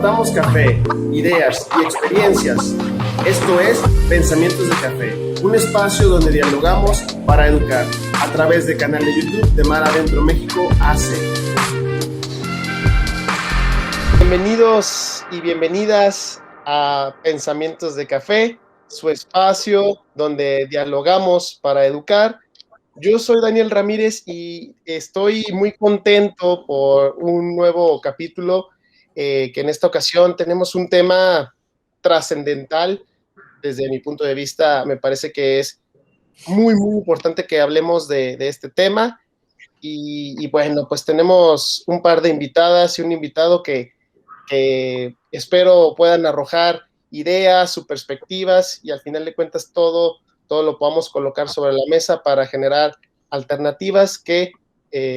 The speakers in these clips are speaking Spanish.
Compartamos café, ideas y experiencias. Esto es Pensamientos de Café, un espacio donde dialogamos para educar a través del canal de YouTube de Mar Adentro México AC. Bienvenidos y bienvenidas a Pensamientos de Café, su espacio donde dialogamos para educar. Yo soy Daniel Ramírez y estoy muy contento por un nuevo capítulo que en esta ocasión tenemos un tema trascendental. Desde mi punto de vista, me parece que es muy importante que hablemos de este tema. Y bueno, pues tenemos un par de invitadas y un invitado que espero puedan arrojar ideas, sus perspectivas y al final de cuentas todo lo podamos colocar sobre la mesa para generar alternativas que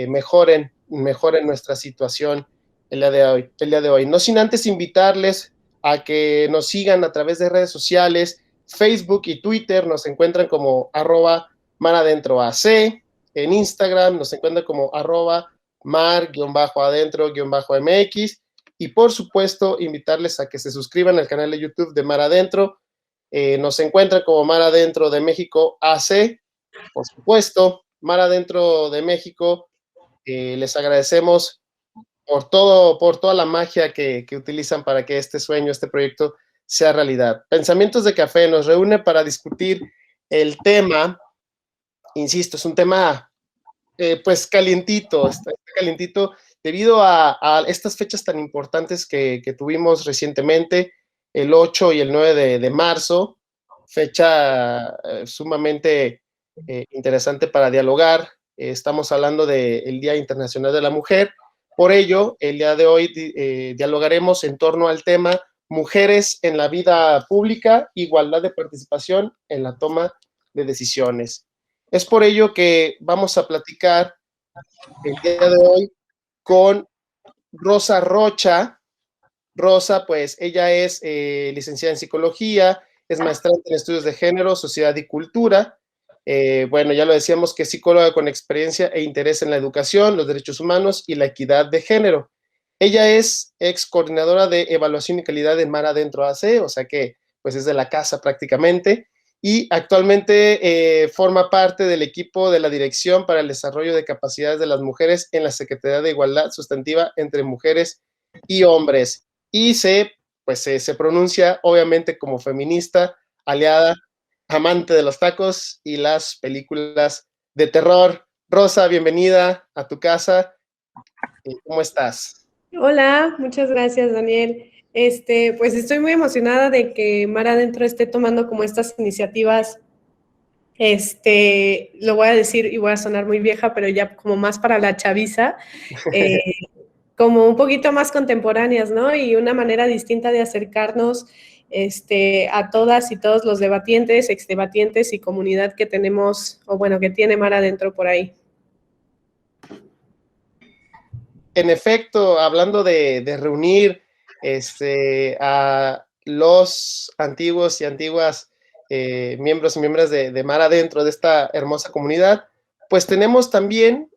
mejoren nuestra situación el día de hoy. No sin antes invitarles a que nos sigan a través de redes sociales, Facebook y Twitter, nos encuentran como @maradentroac, en Instagram nos encuentran como @mar_adentro_mx, y por supuesto invitarles a que se suscriban al canal de YouTube de Mar Adentro. Nos encuentran como Mar Adentro de México AC, por supuesto, Mar Adentro de México. Les agradecemos por toda la magia que utilizan para que este sueño, este proyecto sea realidad. Pensamientos de Café nos reúne para discutir el tema. Insisto, es un tema pues calientito, está calientito debido a estas fechas tan importantes que tuvimos recientemente, el 8 y el 9 de marzo, fecha sumamente interesante para dialogar. Estamos hablando del Día Internacional de la Mujer. Por ello, el día de hoy dialogaremos en torno al tema Mujeres en la vida pública, igualdad de participación en la toma de decisiones. Es por ello que vamos a platicar el día de hoy con Rosa Rocha. Rosa, pues ella es licenciada en psicología, es maestrante en estudios de género, sociedad y cultura. Bueno, ya lo decíamos que es psicóloga con experiencia e interés en la educación, los derechos humanos y la equidad de género. Ella es ex coordinadora de evaluación y calidad en Mar Adentro AC, o sea que pues es de la casa prácticamente, y actualmente forma parte del equipo de la Dirección para el Desarrollo de Capacidades de las Mujeres en la Secretaría de Igualdad Sustantiva entre Mujeres y Hombres. Y se pronuncia obviamente como feminista, aliada, amante de los tacos y las películas de terror. Rosa, bienvenida a tu casa. ¿Cómo estás? Hola, muchas gracias, Daniel. Pues estoy muy emocionada de que Mar Adentro esté tomando como estas iniciativas. Lo voy a decir y voy a sonar muy vieja, pero ya como más para la chaviza, como un poquito más contemporáneas, ¿no? Y una manera distinta de acercarnos a todas y todos los debatientes, exdebatientes y comunidad que tenemos, o bueno, que tiene Mar Adentro por ahí. En efecto, hablando de reunir a los antiguos y antiguas miembros y miembros de Mar Adentro, de esta hermosa comunidad, pues tenemos también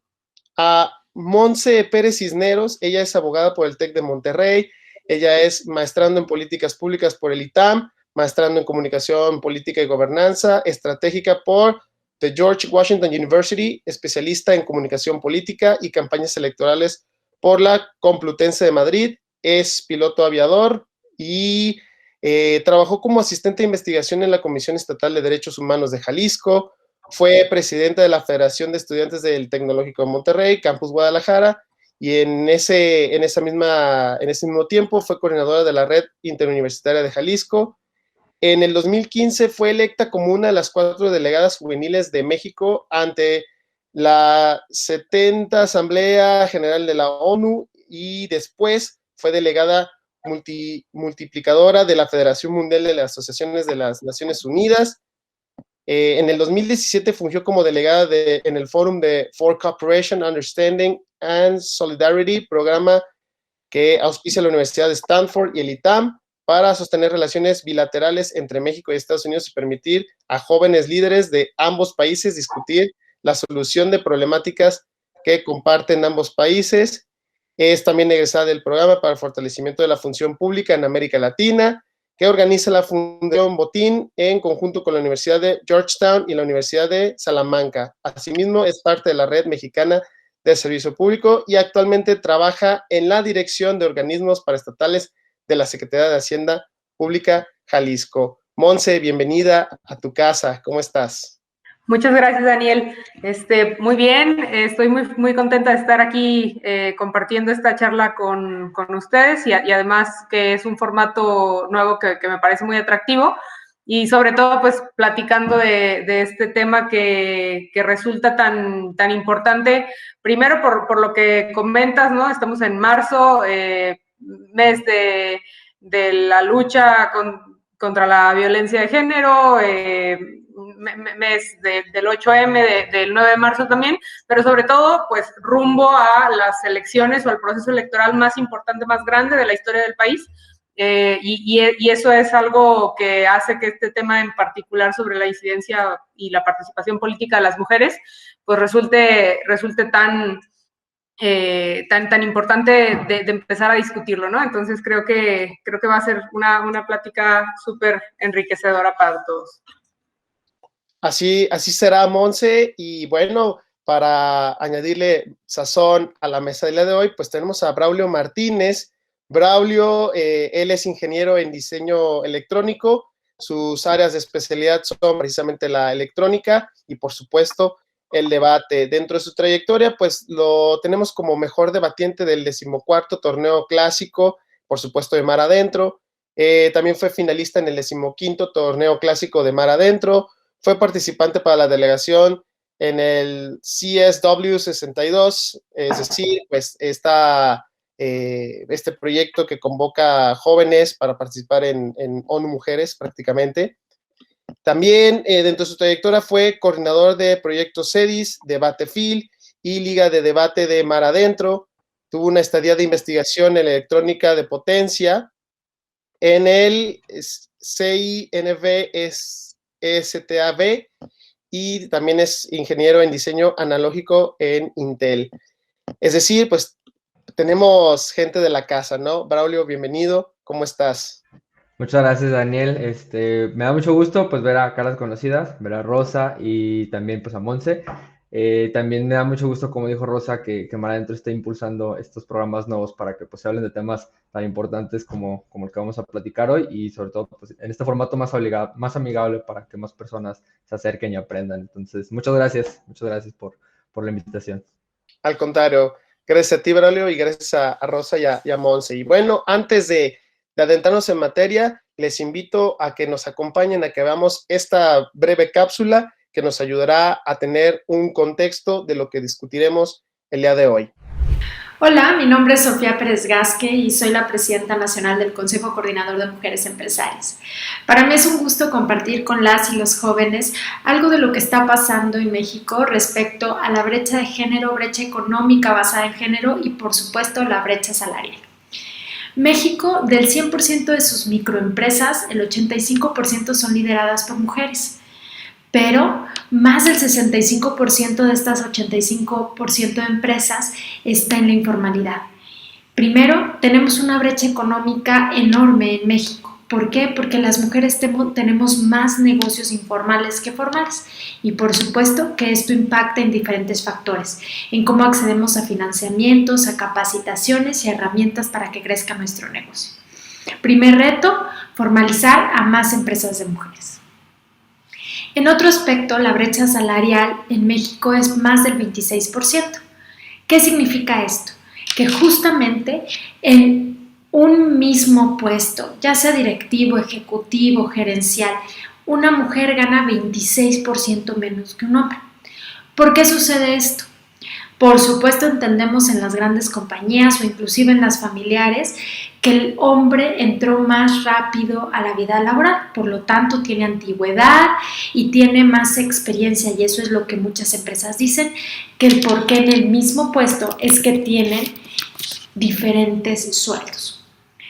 a Monse Pérez Cisneros. Ella es abogada por el TEC de Monterrey, ella es maestrando en políticas públicas por el ITAM, maestrando en comunicación política y gobernanza estratégica por The George Washington University, especialista en comunicación política y campañas electorales por la Complutense de Madrid, es piloto aviador y trabajó como asistente de investigación en la Comisión Estatal de Derechos Humanos de Jalisco, fue presidenta de la Federación de Estudiantes del Tecnológico de Monterrey, Campus Guadalajara, y en ese mismo tiempo fue coordinadora de la Red Interuniversitaria de Jalisco. En el 2015 fue electa como una de las 4 delegadas juveniles de México ante la 70 Asamblea General de la ONU y después fue delegada multiplicadora de la Federación Mundial de las Asociaciones de las Naciones Unidas. En el 2017 fungió como delegada en el Fórum de For Cooperation, Understanding and Solidarity, programa que auspicia la Universidad de Stanford y el ITAM para sostener relaciones bilaterales entre México y Estados Unidos y permitir a jóvenes líderes de ambos países discutir la solución de problemáticas que comparten ambos países. Es también egresada del Programa para el Fortalecimiento de la Función Pública en América Latina, que organiza la Fundación Botín en conjunto con la Universidad de Georgetown y la Universidad de Salamanca. Asimismo, es parte de la Red Mexicana de Servicio Público y actualmente trabaja en la Dirección de Organismos Paraestatales de la Secretaría de Hacienda Pública Jalisco. Monse, bienvenida a tu casa. ¿Cómo estás? Muchas gracias, Daniel. Muy bien, estoy muy contenta de estar aquí compartiendo esta charla con ustedes y además que es un formato nuevo que me parece muy atractivo y sobre todo pues platicando de este tema que resulta tan importante, primero por lo que comentas, ¿no? Estamos en marzo, mes de la lucha contra la violencia de género, mes del 8M, del 9 de marzo también, pero sobre todo, pues, rumbo a las elecciones o al proceso electoral más importante, más grande de la historia del país. Y eso es algo que hace que este tema en particular sobre la incidencia y la participación política de las mujeres, pues resulte tan importante de empezar a discutirlo, ¿no? Entonces creo que va a ser una plática súper enriquecedora para todos. Así será, Monse, y bueno, para añadirle sazón a la mesa del día de hoy, pues tenemos a Braulio Martínez. Braulio, él es ingeniero en diseño electrónico, sus áreas de especialidad son precisamente la electrónica y, por supuesto, el debate. Dentro de su trayectoria, pues lo tenemos como mejor debatiente del 14º torneo clásico, por supuesto, de Mar Adentro. También fue finalista en el 15º torneo clásico de Mar Adentro. Fue participante para la delegación en el CSW 62, es decir, pues este proyecto que convoca jóvenes para participar en ONU Mujeres prácticamente. También dentro de su trayectoria fue coordinador de proyectos CEDIS, Debatefil y Liga de Debate de Mar Adentro. Tuvo una estadía de investigación en electrónica de potencia en el CINV STAB y también es ingeniero en diseño analógico en Intel. Es decir, pues tenemos gente de la casa, ¿no? Braulio, bienvenido, ¿cómo estás? Muchas gracias, Daniel. Me da mucho gusto pues ver a caras conocidas, ver a Rosa y también pues a Monse. También me da mucho gusto, como dijo Rosa, que Mar Adentro esté impulsando estos programas nuevos para que pues se hablen de temas tan importantes como el que vamos a platicar hoy y sobre todo pues, en este formato más amigable para que más personas se acerquen y aprendan. Entonces, muchas gracias por la invitación. Al contrario, gracias a ti, Braulio, y gracias a Rosa y a Monse. Y bueno, antes de adentrarnos en materia, les invito a que nos acompañen a que veamos esta breve cápsula que nos ayudará a tener un contexto de lo que discutiremos el día de hoy. Hola, mi nombre es Sofía Pérez Gasque y soy la presidenta nacional del Consejo Coordinador de Mujeres Empresarias. Para mí es un gusto compartir con las y los jóvenes algo de lo que está pasando en México respecto a la brecha de género, brecha económica basada en género y, por supuesto, la brecha salarial. México, del 100% de sus microempresas, el 85% son lideradas por mujeres. Pero más del 65% de estas 85% de empresas está en la informalidad. Primero, tenemos una brecha económica enorme en México. ¿Por qué? Porque las mujeres tenemos más negocios informales que formales. Y por supuesto que esto impacta en diferentes factores, en cómo accedemos a financiamientos, a capacitaciones y herramientas para que crezca nuestro negocio. Primer reto, formalizar a más empresas de mujeres. En otro aspecto, la brecha salarial en México es más del 26%. ¿Qué significa esto? Que justamente en un mismo puesto, ya sea directivo, ejecutivo, gerencial, una mujer gana 26% menos que un hombre. ¿Por qué sucede esto? Por supuesto, entendemos en las grandes compañías o inclusive en las familiares que el hombre entró más rápido a la vida laboral, por lo tanto tiene antigüedad y tiene más experiencia, y eso es lo que muchas empresas dicen, que el por qué en el mismo puesto es que tienen diferentes sueldos.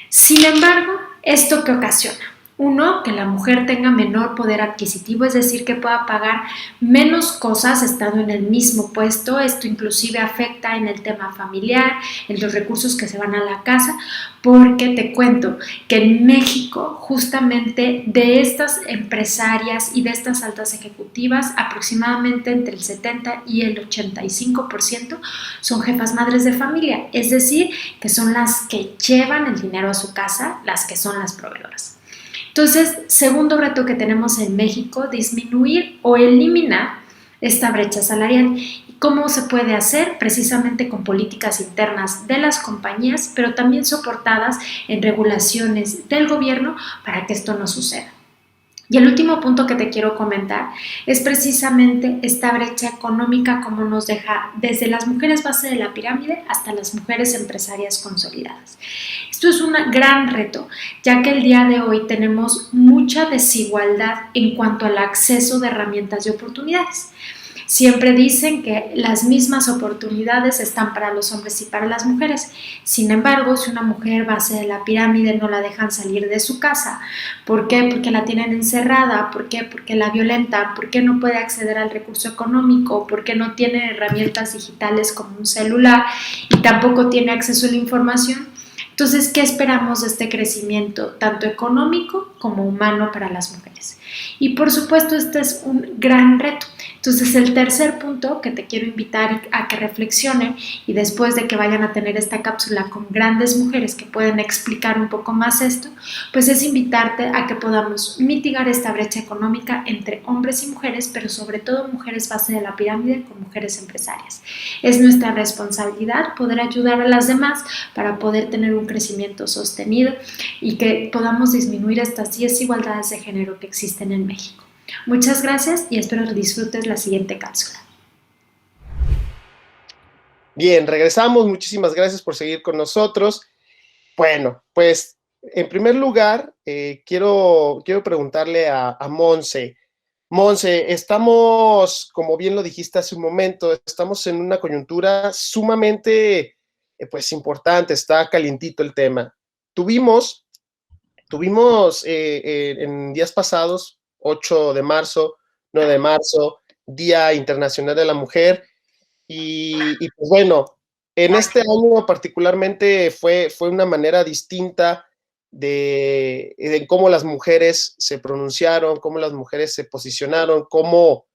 Sin embargo, ¿esto qué ocasiona? Uno, que la mujer tenga menor poder adquisitivo, es decir, que pueda pagar menos cosas estando en el mismo puesto. Esto inclusive afecta en el tema familiar, en los recursos que se van a la casa, porque te cuento que en México, justamente de estas empresarias y de estas altas ejecutivas, aproximadamente entre el 70 y el 85% son jefas madres de familia, es decir, que son las que llevan el dinero a su casa, las que son las proveedoras. Entonces, segundo reto que tenemos en México, disminuir o eliminar esta brecha salarial. ¿Cómo se puede hacer? Precisamente con políticas internas de las compañías, pero también soportadas en regulaciones del gobierno para que esto no suceda. Y el último punto que te quiero comentar es precisamente esta brecha económica, como nos deja desde las mujeres base de la pirámide hasta las mujeres empresarias consolidadas. Esto es un gran reto, ya que el día de hoy tenemos mucha desigualdad en cuanto al acceso de herramientas y oportunidades. Siempre dicen que las mismas oportunidades están para los hombres y para las mujeres. Sin embargo, si una mujer base de la pirámide no la dejan salir de su casa, ¿por qué? Porque la tienen encerrada, ¿por qué? Porque la violentan, ¿por qué no puede acceder al recurso económico? ¿Por qué no tiene herramientas digitales como un celular y tampoco tiene acceso a la información? Entonces, ¿qué esperamos de este crecimiento, tanto económico como humano para las mujeres? Y por supuesto, este es un gran reto. Entonces, el tercer punto que te quiero invitar a que reflexionen, y después de que vayan a tener esta cápsula con grandes mujeres que pueden explicar un poco más esto, pues es invitarte a que podamos mitigar esta brecha económica entre hombres y mujeres, pero sobre todo mujeres base de la pirámide con mujeres empresarias. Es nuestra responsabilidad poder ayudar a las demás para poder tener un crecimiento sostenido y que podamos disminuir estas desigualdades de género que existen en México. Muchas gracias y espero que disfrutes la siguiente cápsula. Bien, regresamos. Muchísimas gracias por seguir con nosotros. Bueno, pues en primer lugar, quiero preguntarle a Monse. Monse, estamos, como bien lo dijiste hace un momento, estamos en una coyuntura sumamente pues importante, está calientito el tema. Tuvimos en días pasados, 8 de marzo, 9 de marzo, Día Internacional de la Mujer, y pues bueno, en este año particularmente fue una manera distinta de cómo las mujeres se pronunciaron, cómo las mujeres se posicionaron, cómo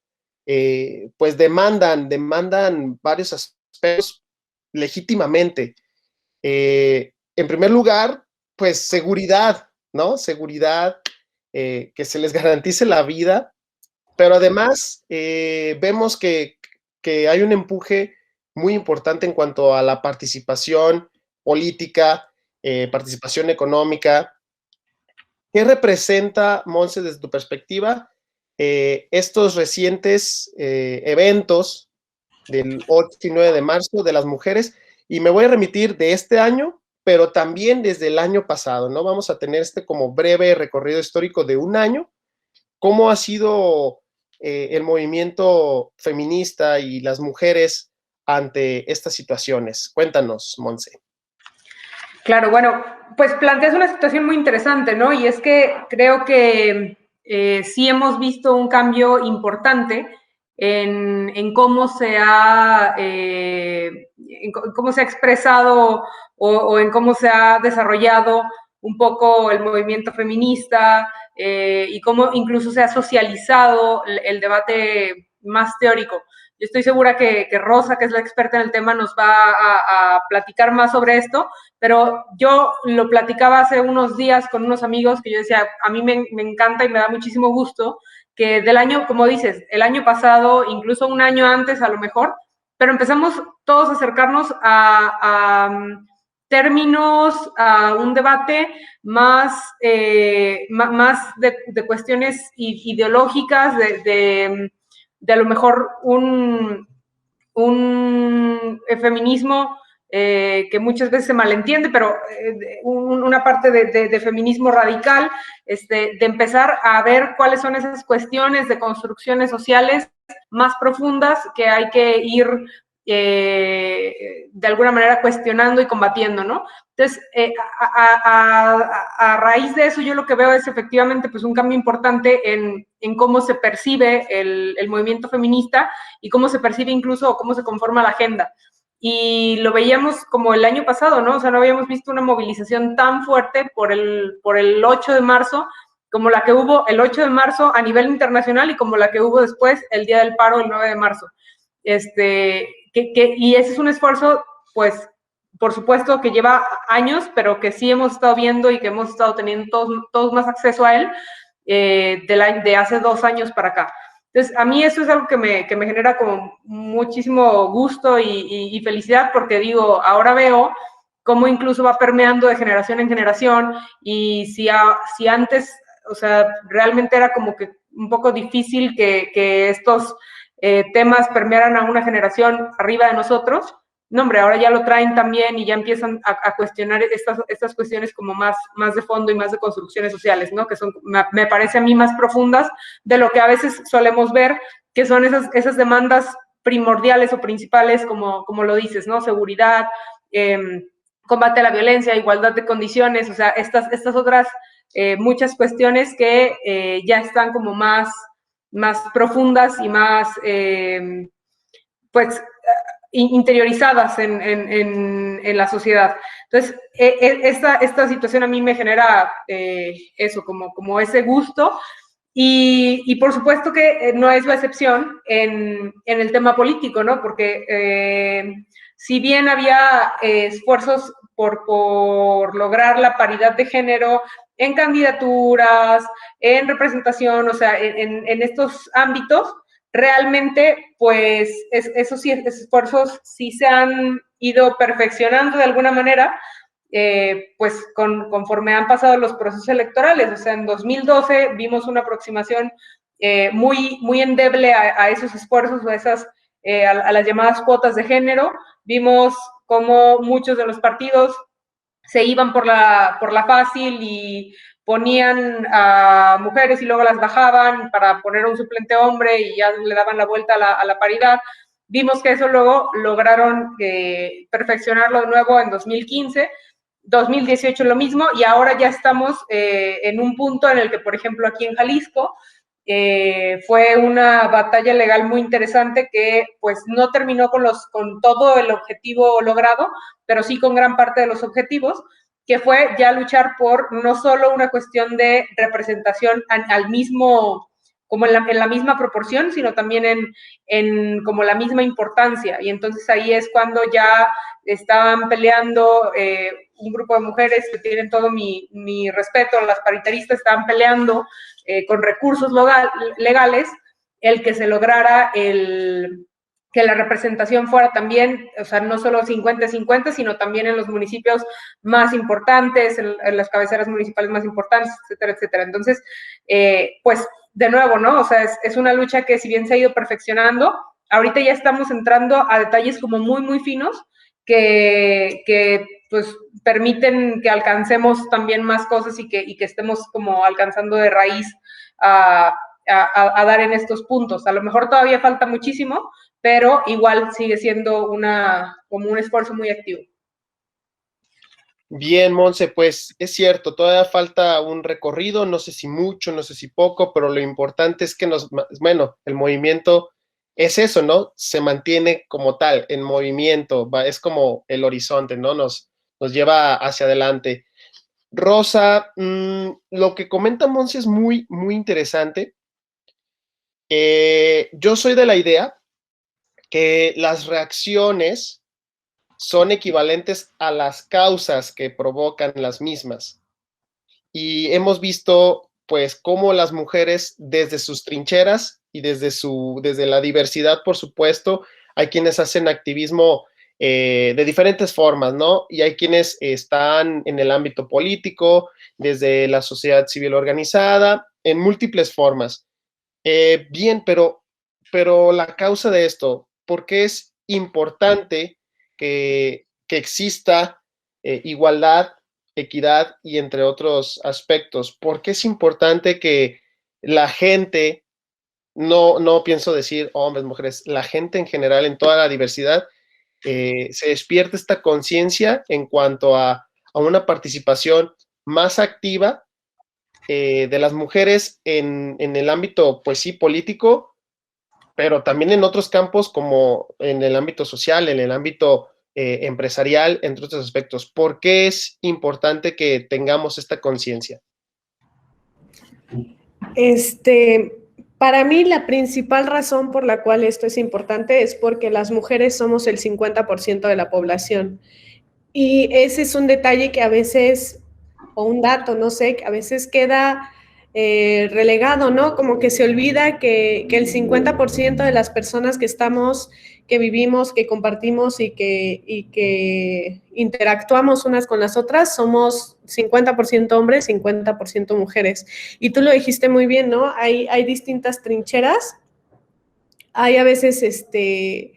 pues demandan varios aspectos legítimamente. En primer lugar, pues seguridad, ¿no? Seguridad, que se les garantice la vida, pero además vemos que hay un empuje muy importante en cuanto a la participación política, participación económica. ¿Qué representa, Monse, desde tu perspectiva, estos recientes eventos del 8 y 9 de marzo de las mujeres? Y me voy a remitir de este año, pero también desde el año pasado, ¿no? Vamos a tener este como breve recorrido histórico de un año. ¿Cómo ha sido el movimiento feminista y las mujeres ante estas situaciones? Cuéntanos, Monse. Claro, bueno, pues planteas una situación muy interesante, ¿no? Y es que creo que sí hemos visto un cambio importante en cómo se ha expresado o en cómo se ha desarrollado un poco el movimiento feminista y cómo incluso se ha socializado el debate más teórico. Yo estoy segura que Rosa, que es la experta en el tema, nos va a platicar más sobre esto, pero yo lo platicaba hace unos días con unos amigos que yo decía, a mí me encanta y me da muchísimo gusto que del año, como dices, el año pasado, incluso un año antes a lo mejor, pero empezamos todos a acercarnos a términos, a un debate más de cuestiones ideológicas, de a lo mejor un feminismo que muchas veces se malentiende, pero una parte de feminismo radical, de empezar a ver cuáles son esas cuestiones de construcciones sociales más profundas que hay que ir de alguna manera cuestionando y combatiendo, ¿no? Entonces, a raíz de eso, yo lo que veo es efectivamente pues un cambio importante en cómo se percibe el movimiento feminista y cómo se percibe incluso o cómo se conforma la agenda. Y lo veíamos como el año pasado, ¿no? O sea, no habíamos visto una movilización tan fuerte por el 8 de marzo como la que hubo el 8 de marzo a nivel internacional y como la que hubo después el Día del Paro, el 9 de marzo. Y ese es un esfuerzo, pues, por supuesto que lleva años, pero que sí hemos estado viendo y que hemos estado teniendo todos más acceso a él de hace 2 años para acá. Entonces, a mí eso es algo que me genera como muchísimo gusto y felicidad, porque digo, ahora veo cómo incluso va permeando de generación en generación, y si antes, o sea, realmente era como que un poco difícil que estos temas permearan a una generación arriba de nosotros, no, hombre, ahora ya lo traen también y ya empiezan a cuestionar estas cuestiones como más de fondo y más de construcciones sociales, ¿no? Que son, me parece a mí, más profundas de lo que a veces solemos ver, que son esas demandas primordiales o principales, como lo dices, ¿no? Seguridad, combate a la violencia, igualdad de condiciones, o sea, estas otras muchas cuestiones que ya están como más profundas y más, pues, interiorizadas en la sociedad. Entonces, esta situación a mí me genera eso, como ese gusto, y por supuesto que no es la excepción en el tema político, ¿no? Porque si bien había esfuerzos por lograr la paridad de género en candidaturas, en representación, o sea, en estos ámbitos, realmente, pues, esos esfuerzos sí se han ido perfeccionando de alguna manera, pues, conforme han pasado los procesos electorales. O sea, en 2012 vimos una aproximación muy endeble a esos esfuerzos, a las llamadas cuotas de género. Vimos cómo muchos de los partidos se iban por la fácil y ponían a mujeres y luego las bajaban para poner a un suplente hombre y ya le daban la vuelta a la paridad. Vimos que eso luego lograron perfeccionarlo de nuevo en 2015, 2018 lo mismo, y ahora ya estamos en un punto en el que, por ejemplo, aquí en Jalisco, fue una batalla legal muy interesante que pues no terminó con todo el objetivo logrado, pero sí con gran parte de los objetivos, que fue ya luchar por no solo una cuestión de representación al mismo, como en la misma proporción, sino también en como la misma importancia. Y entonces ahí es cuando ya estaban peleando un grupo de mujeres que tienen todo mi respeto, las paritaristas estaban peleando con recursos legales el que se lograra que la representación fuera también, o sea, no solo 50-50, sino también en los municipios más importantes, en las cabeceras municipales más importantes, etcétera, etcétera. Entonces, pues, de nuevo, ¿no? O sea, es una lucha que, si bien se ha ido perfeccionando, ahorita ya estamos entrando a detalles como muy finos que pues permiten que alcancemos también más cosas y que estemos como alcanzando de raíz a dar en estos puntos. A lo mejor todavía falta muchísimo, pero igual sigue siendo como un esfuerzo muy activo. Bien, Monse, pues es cierto, todavía falta un recorrido, no sé si mucho, no sé si poco, pero lo importante es que el movimiento es eso, ¿no? Se mantiene como tal, en movimiento, es como el horizonte, ¿no? Nos lleva hacia adelante. Rosa, lo que comenta Monse es muy interesante. Yo soy de la idea que las reacciones son equivalentes a las causas que provocan las mismas. Y hemos visto, pues, cómo las mujeres, desde sus trincheras y desde la diversidad, por supuesto, hay quienes hacen activismo de diferentes formas, ¿no? Y hay quienes están en el ámbito político, desde la sociedad civil organizada, en múltiples formas. Bien, pero la causa de esto, ¿por qué es importante que exista igualdad, equidad y entre otros aspectos? ¿Por qué es importante que la gente, no pienso decir hombres, mujeres, la gente en general, en toda la diversidad, se despierte esta conciencia en cuanto a una participación más activa de las mujeres en el ámbito, pues sí, político, pero también en otros campos como en el ámbito social, en el ámbito empresarial, entre otros aspectos. ¿Por qué es importante que tengamos esta conciencia? Para mí la principal razón por la cual esto es importante es porque las mujeres somos el 50% de la población. Y ese es un detalle que a veces, o un dato, no sé, que a veces queda relegado, ¿no? Como que se olvida que el 50% de las personas que estamos, que vivimos, que compartimos y que interactuamos unas con las otras, somos 50% hombres, 50% mujeres. Y tú lo dijiste muy bien, ¿no? Hay distintas trincheras. Hay a veces este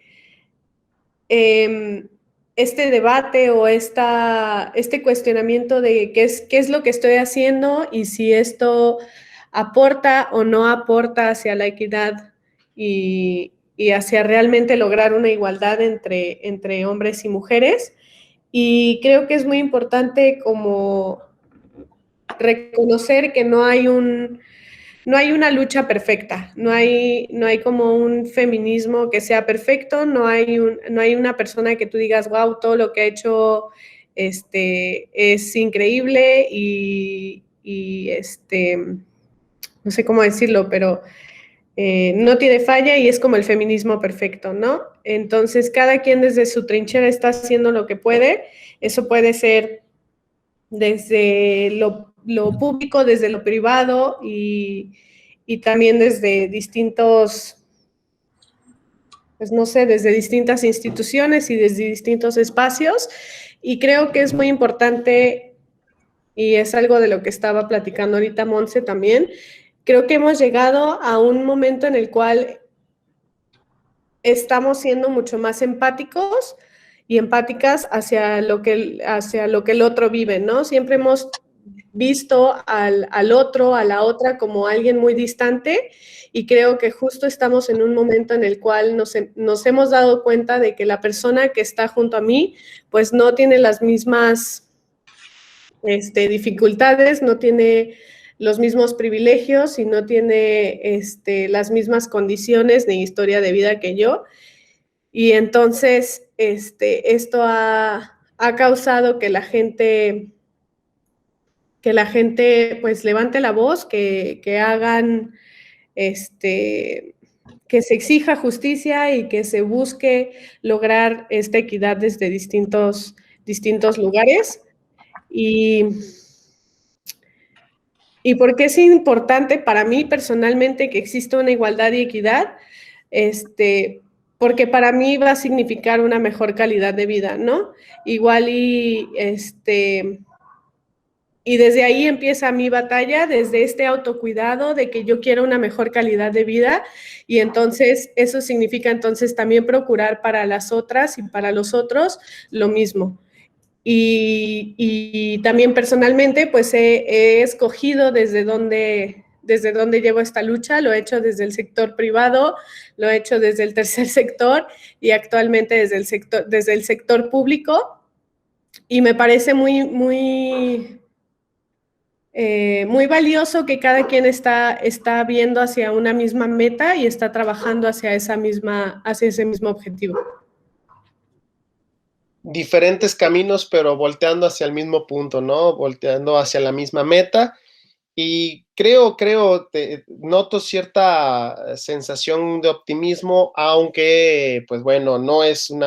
debate o este cuestionamiento de qué es lo que estoy haciendo y si esto aporta o no aporta hacia la equidad y hacia realmente lograr una igualdad entre hombres y mujeres. Y creo que es muy importante como reconocer que no hay una lucha perfecta, no hay como un feminismo que sea perfecto, no hay una persona que tú digas, wow, todo lo que ha hecho es increíble y no sé cómo decirlo, pero no tiene falla y es como el feminismo perfecto, ¿no? Entonces, cada quien desde su trinchera está haciendo lo que puede. Eso puede ser desde lo público, desde lo privado y también desde distintos, pues no sé, desde distintas instituciones y desde distintos espacios. Y creo que es muy importante, y es algo de lo que estaba platicando ahorita Monse también, creo que hemos llegado a un momento en el cual estamos siendo mucho más empáticos y empáticas hacia lo que el otro vive, ¿no? Siempre hemos visto al otro, a la otra como alguien muy distante y creo que justo estamos en un momento en el cual nos hemos dado cuenta de que la persona que está junto a mí pues no tiene las mismas dificultades, no tiene los mismos privilegios y no tiene las mismas condiciones ni historia de vida que yo. Y entonces esto ha causado que la gente pues levante la voz, que hagan, que se exija justicia y que se busque lograr esta equidad desde distintos lugares. ¿Y por qué es importante para mí personalmente que exista una igualdad y equidad? Porque para mí va a significar una mejor calidad de vida, ¿no? Igual y desde ahí empieza mi batalla, desde este autocuidado de que yo quiero una mejor calidad de vida y entonces eso significa entonces también procurar para las otras y para los otros lo mismo. Y también personalmente pues he escogido desde dónde llevo esta lucha, lo he hecho desde el sector privado, lo he hecho desde el tercer sector y actualmente desde el sector público y me parece muy valioso que cada quien está viendo hacia una misma meta y está trabajando hacia ese mismo objetivo. Diferentes caminos, pero volteando hacia el mismo punto, ¿no? Volteando hacia la misma meta. Y noto cierta sensación de optimismo, aunque, pues bueno, no es un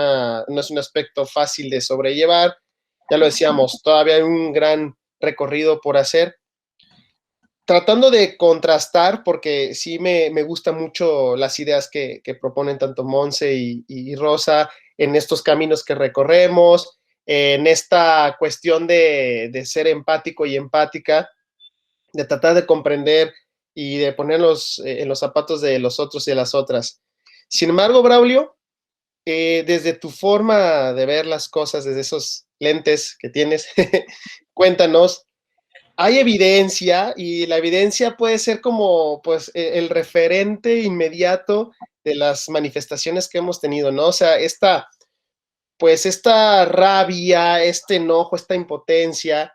aspecto fácil de sobrellevar. Ya lo decíamos, todavía hay un gran recorrido por hacer. Tratando de contrastar, porque sí me gustan mucho las ideas que proponen tanto Monse y Rosa en estos caminos que recorremos, en esta cuestión de ser empático y empática, de tratar de comprender y de ponernos en los zapatos de los otros y de las otras. Sin embargo, Braulio, desde tu forma de ver las cosas, desde esos lentes que tienes, cuéntanos, hay evidencia y la evidencia puede ser como pues el referente inmediato de las manifestaciones que hemos tenido, ¿no? O sea, esta pues esta rabia, este enojo, esta impotencia,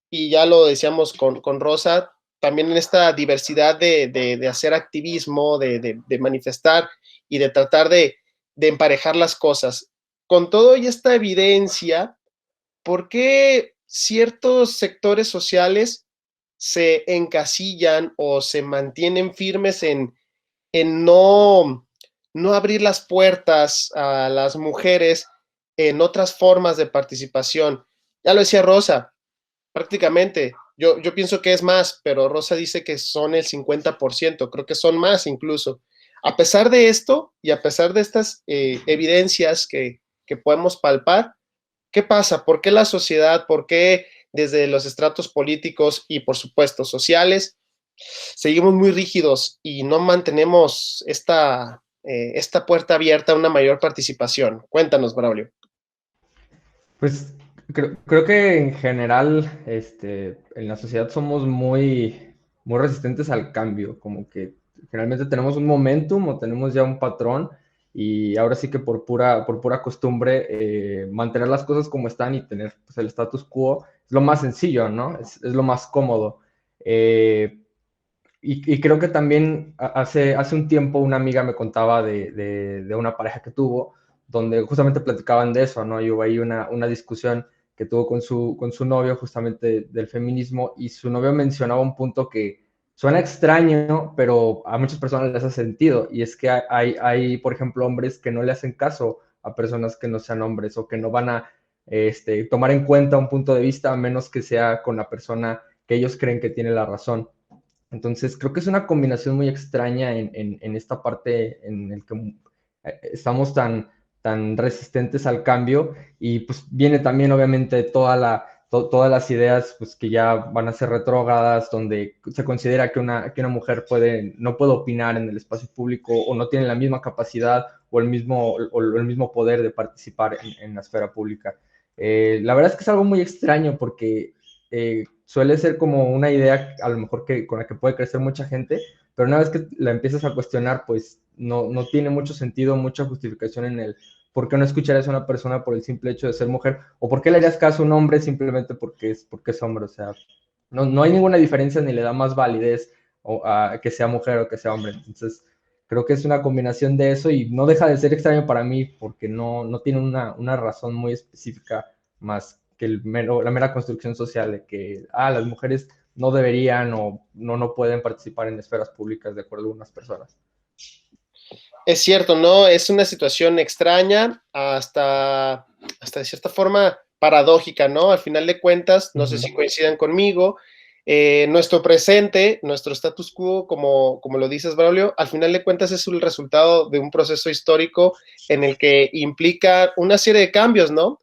y ya lo decíamos con Rosa, también en esta diversidad de hacer activismo, de manifestar y de tratar de emparejar las cosas. Con todo y esta evidencia, ¿por qué ciertos sectores sociales se encasillan o se mantienen firmes en no abrir las puertas a las mujeres en otras formas de participación? Ya lo decía Rosa, prácticamente. Yo pienso que es más, pero Rosa dice que son el 50%, creo que son más incluso. A pesar de esto y a pesar de estas evidencias que podemos palpar, ¿qué pasa? ¿Por qué la sociedad, por qué desde los estratos políticos y por supuesto sociales seguimos muy rígidos y no mantenemos esta puerta abierta a una mayor participación? Cuéntanos, Braulio. Pues creo que en general, en la sociedad somos muy resistentes al cambio, como que generalmente tenemos un momentum o tenemos ya un patrón y ahora sí que por pura costumbre mantener las cosas como están y tener pues, el status quo es lo más sencillo, ¿no? Es lo más cómodo. Y creo que también hace un tiempo una amiga me contaba de una pareja que tuvo, donde justamente platicaban de eso, ¿no? Y hubo ahí una discusión que tuvo con su novio justamente del feminismo y su novio mencionaba un punto que suena extraño, pero a muchas personas les hace sentido, y es que hay, por ejemplo, hombres que no le hacen caso a personas que no sean hombres o que no van a tomar en cuenta un punto de vista a menos que sea con la persona que ellos creen que tiene la razón. Entonces, creo que es una combinación muy extraña en esta parte en el que estamos tan resistentes al cambio y pues viene también obviamente todas las ideas pues, que ya van a ser retrógradas, donde se considera que una mujer no puede opinar en el espacio público o no tiene la misma capacidad o el mismo poder de participar en la esfera pública. La verdad es que es algo muy extraño porque suele ser como una idea a lo mejor con la que puede crecer mucha gente, pero una vez que la empiezas a cuestionar, pues no tiene mucho sentido, mucha justificación en el por qué no escucharías a una persona por el simple hecho de ser mujer, o por qué le harías caso a un hombre simplemente porque es hombre. O sea, no hay ninguna diferencia ni le da más validez a que sea mujer o que sea hombre. Entonces, creo que es una combinación de eso y no deja de ser extraño para mí porque no tiene una razón muy específica más que la mera construcción social de que las mujeres no deberían o no pueden participar en esferas públicas de acuerdo a algunas personas. Es cierto, ¿no? Es una situación extraña, hasta de cierta forma paradójica, ¿no? Al final de cuentas, no sé si coincidan conmigo, nuestro presente, nuestro status quo, como lo dices, Braulio, al final de cuentas es el resultado de un proceso histórico en el que implica una serie de cambios, ¿no?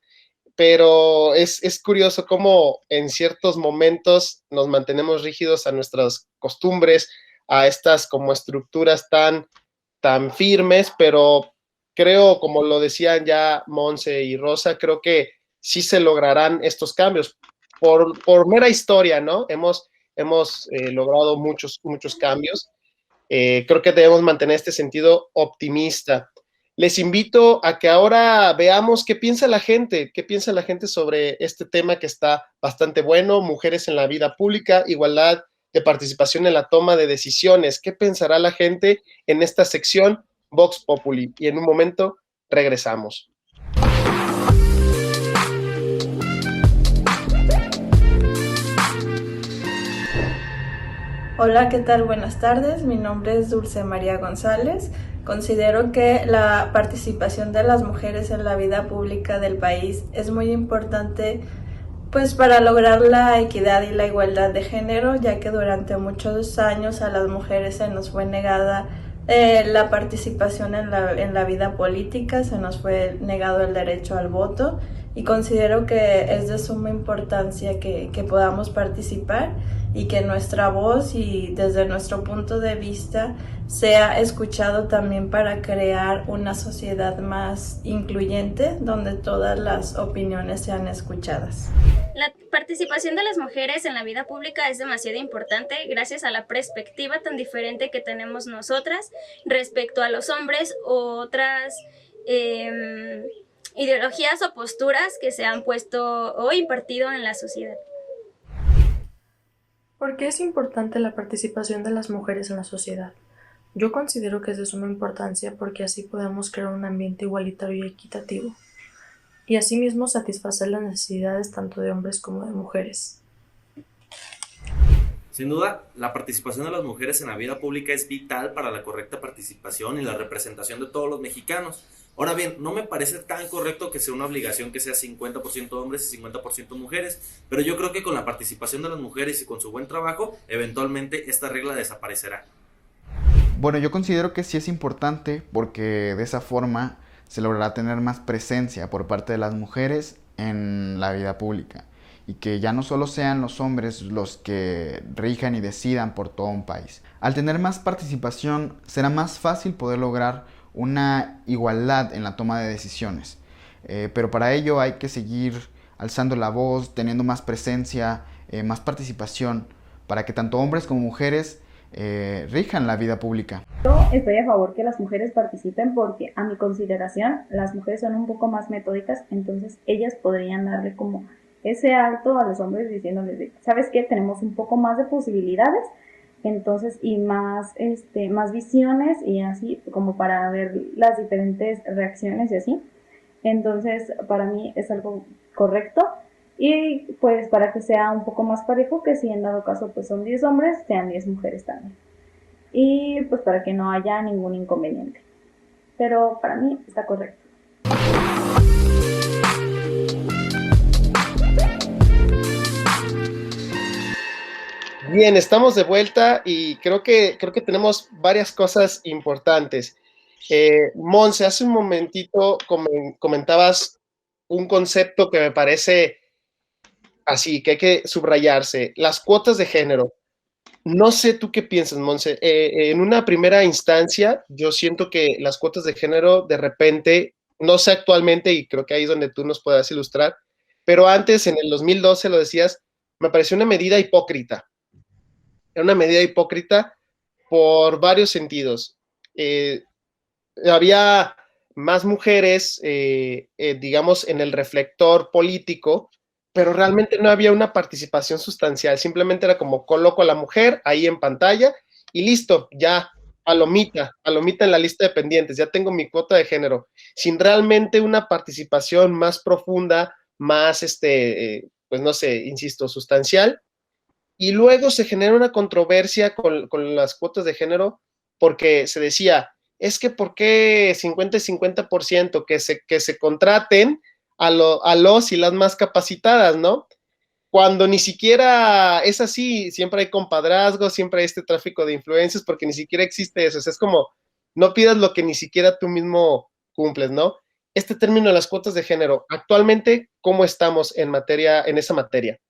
Pero es curioso cómo en ciertos momentos nos mantenemos rígidos a nuestras costumbres, a estas como estructuras tan firmes, pero creo, como lo decían ya Monse y Rosa, creo que sí se lograrán estos cambios. Por mera historia, ¿no? Hemos logrado muchos cambios. Creo que debemos mantener este sentido optimista. Les invito a que ahora veamos qué piensa la gente sobre este tema que está bastante bueno, mujeres en la vida pública, igualdad de participación en la toma de decisiones. ¿Qué pensará la gente en esta sección Vox Populi? Y en un momento regresamos. Hola, ¿qué tal? Buenas tardes. Mi nombre es Dulce María González. Considero que la participación de las mujeres en la vida pública del país es muy importante pues para lograr la equidad y la igualdad de género, ya que durante muchos años a las mujeres se nos fue negada la participación en la vida política, se nos fue negado el derecho al voto, y considero que es de suma importancia que podamos participar y que nuestra voz y desde nuestro punto de vista sea escuchado también para crear una sociedad más incluyente donde todas las opiniones sean escuchadas. La participación de las mujeres en la vida pública es demasiado importante gracias a la perspectiva tan diferente que tenemos nosotras respecto a los hombres o otras ideologías o posturas que se han puesto o impartido en la sociedad. ¿Por qué es importante la participación de las mujeres en la sociedad? Yo considero que es de suma importancia porque así podemos crear un ambiente igualitario y equitativo, y asimismo satisfacer las necesidades tanto de hombres como de mujeres. Sin duda, la participación de las mujeres en la vida pública es vital para la correcta participación y la representación de todos los mexicanos. Ahora bien, no me parece tan correcto que sea una obligación que sea 50% hombres y 50% mujeres, pero yo creo que con la participación de las mujeres y con su buen trabajo, eventualmente esta regla desaparecerá. Bueno, yo considero que sí es importante porque de esa forma se logrará tener más presencia por parte de las mujeres en la vida pública y que ya no solo sean los hombres los que rijan y decidan por todo un país. Al tener más participación será más fácil poder lograr una igualdad en la toma de decisiones, pero para ello hay que seguir alzando la voz, teniendo más presencia, más participación, para que tanto hombres como mujeres rijan la vida pública. Yo estoy a favor que las mujeres participen porque, a mi consideración, las mujeres son un poco más metódicas, entonces ellas podrían darle como ese alto a los hombres diciéndoles, ¿sabes qué? Tenemos un poco más de posibilidades, entonces, y más visiones y así, como para ver las diferentes reacciones y así. Entonces, para mí es algo correcto. Y pues para que sea un poco más parejo, que si en dado caso pues son 10 hombres, sean 10 mujeres también. Y pues para que no haya ningún inconveniente. Pero para mí está correcto. Bien, estamos de vuelta y creo que tenemos varias cosas importantes. Monse, hace un momentito comentabas un concepto que me parece así, que hay que subrayarse, las cuotas de género. No sé tú qué piensas, Monse. En una primera instancia, yo siento que las cuotas de género, de repente, no sé actualmente, y creo que ahí es donde tú nos puedas ilustrar, pero antes, en el 2012, lo decías, me pareció una medida hipócrita. Era una medida hipócrita por varios sentidos. Había más mujeres, digamos, en el reflector político, pero realmente no había una participación sustancial, simplemente era como coloco a la mujer ahí en pantalla y listo, ya, palomita en la lista de pendientes, ya tengo mi cuota de género, sin realmente una participación más profunda, más, pues no sé, insisto, sustancial, y luego se genera una controversia con las cuotas de género, porque se decía, es que ¿por qué 50 y 50%? Que se contraten a los y las más capacitadas, ¿no? Cuando ni siquiera es así, siempre hay compadrazgos, siempre hay este tráfico de influencias, porque ni siquiera existe eso. O sea, es como, no pidas lo que ni siquiera tú mismo cumples, ¿no? Este término de las cuotas de género, actualmente, ¿cómo estamos en esa materia?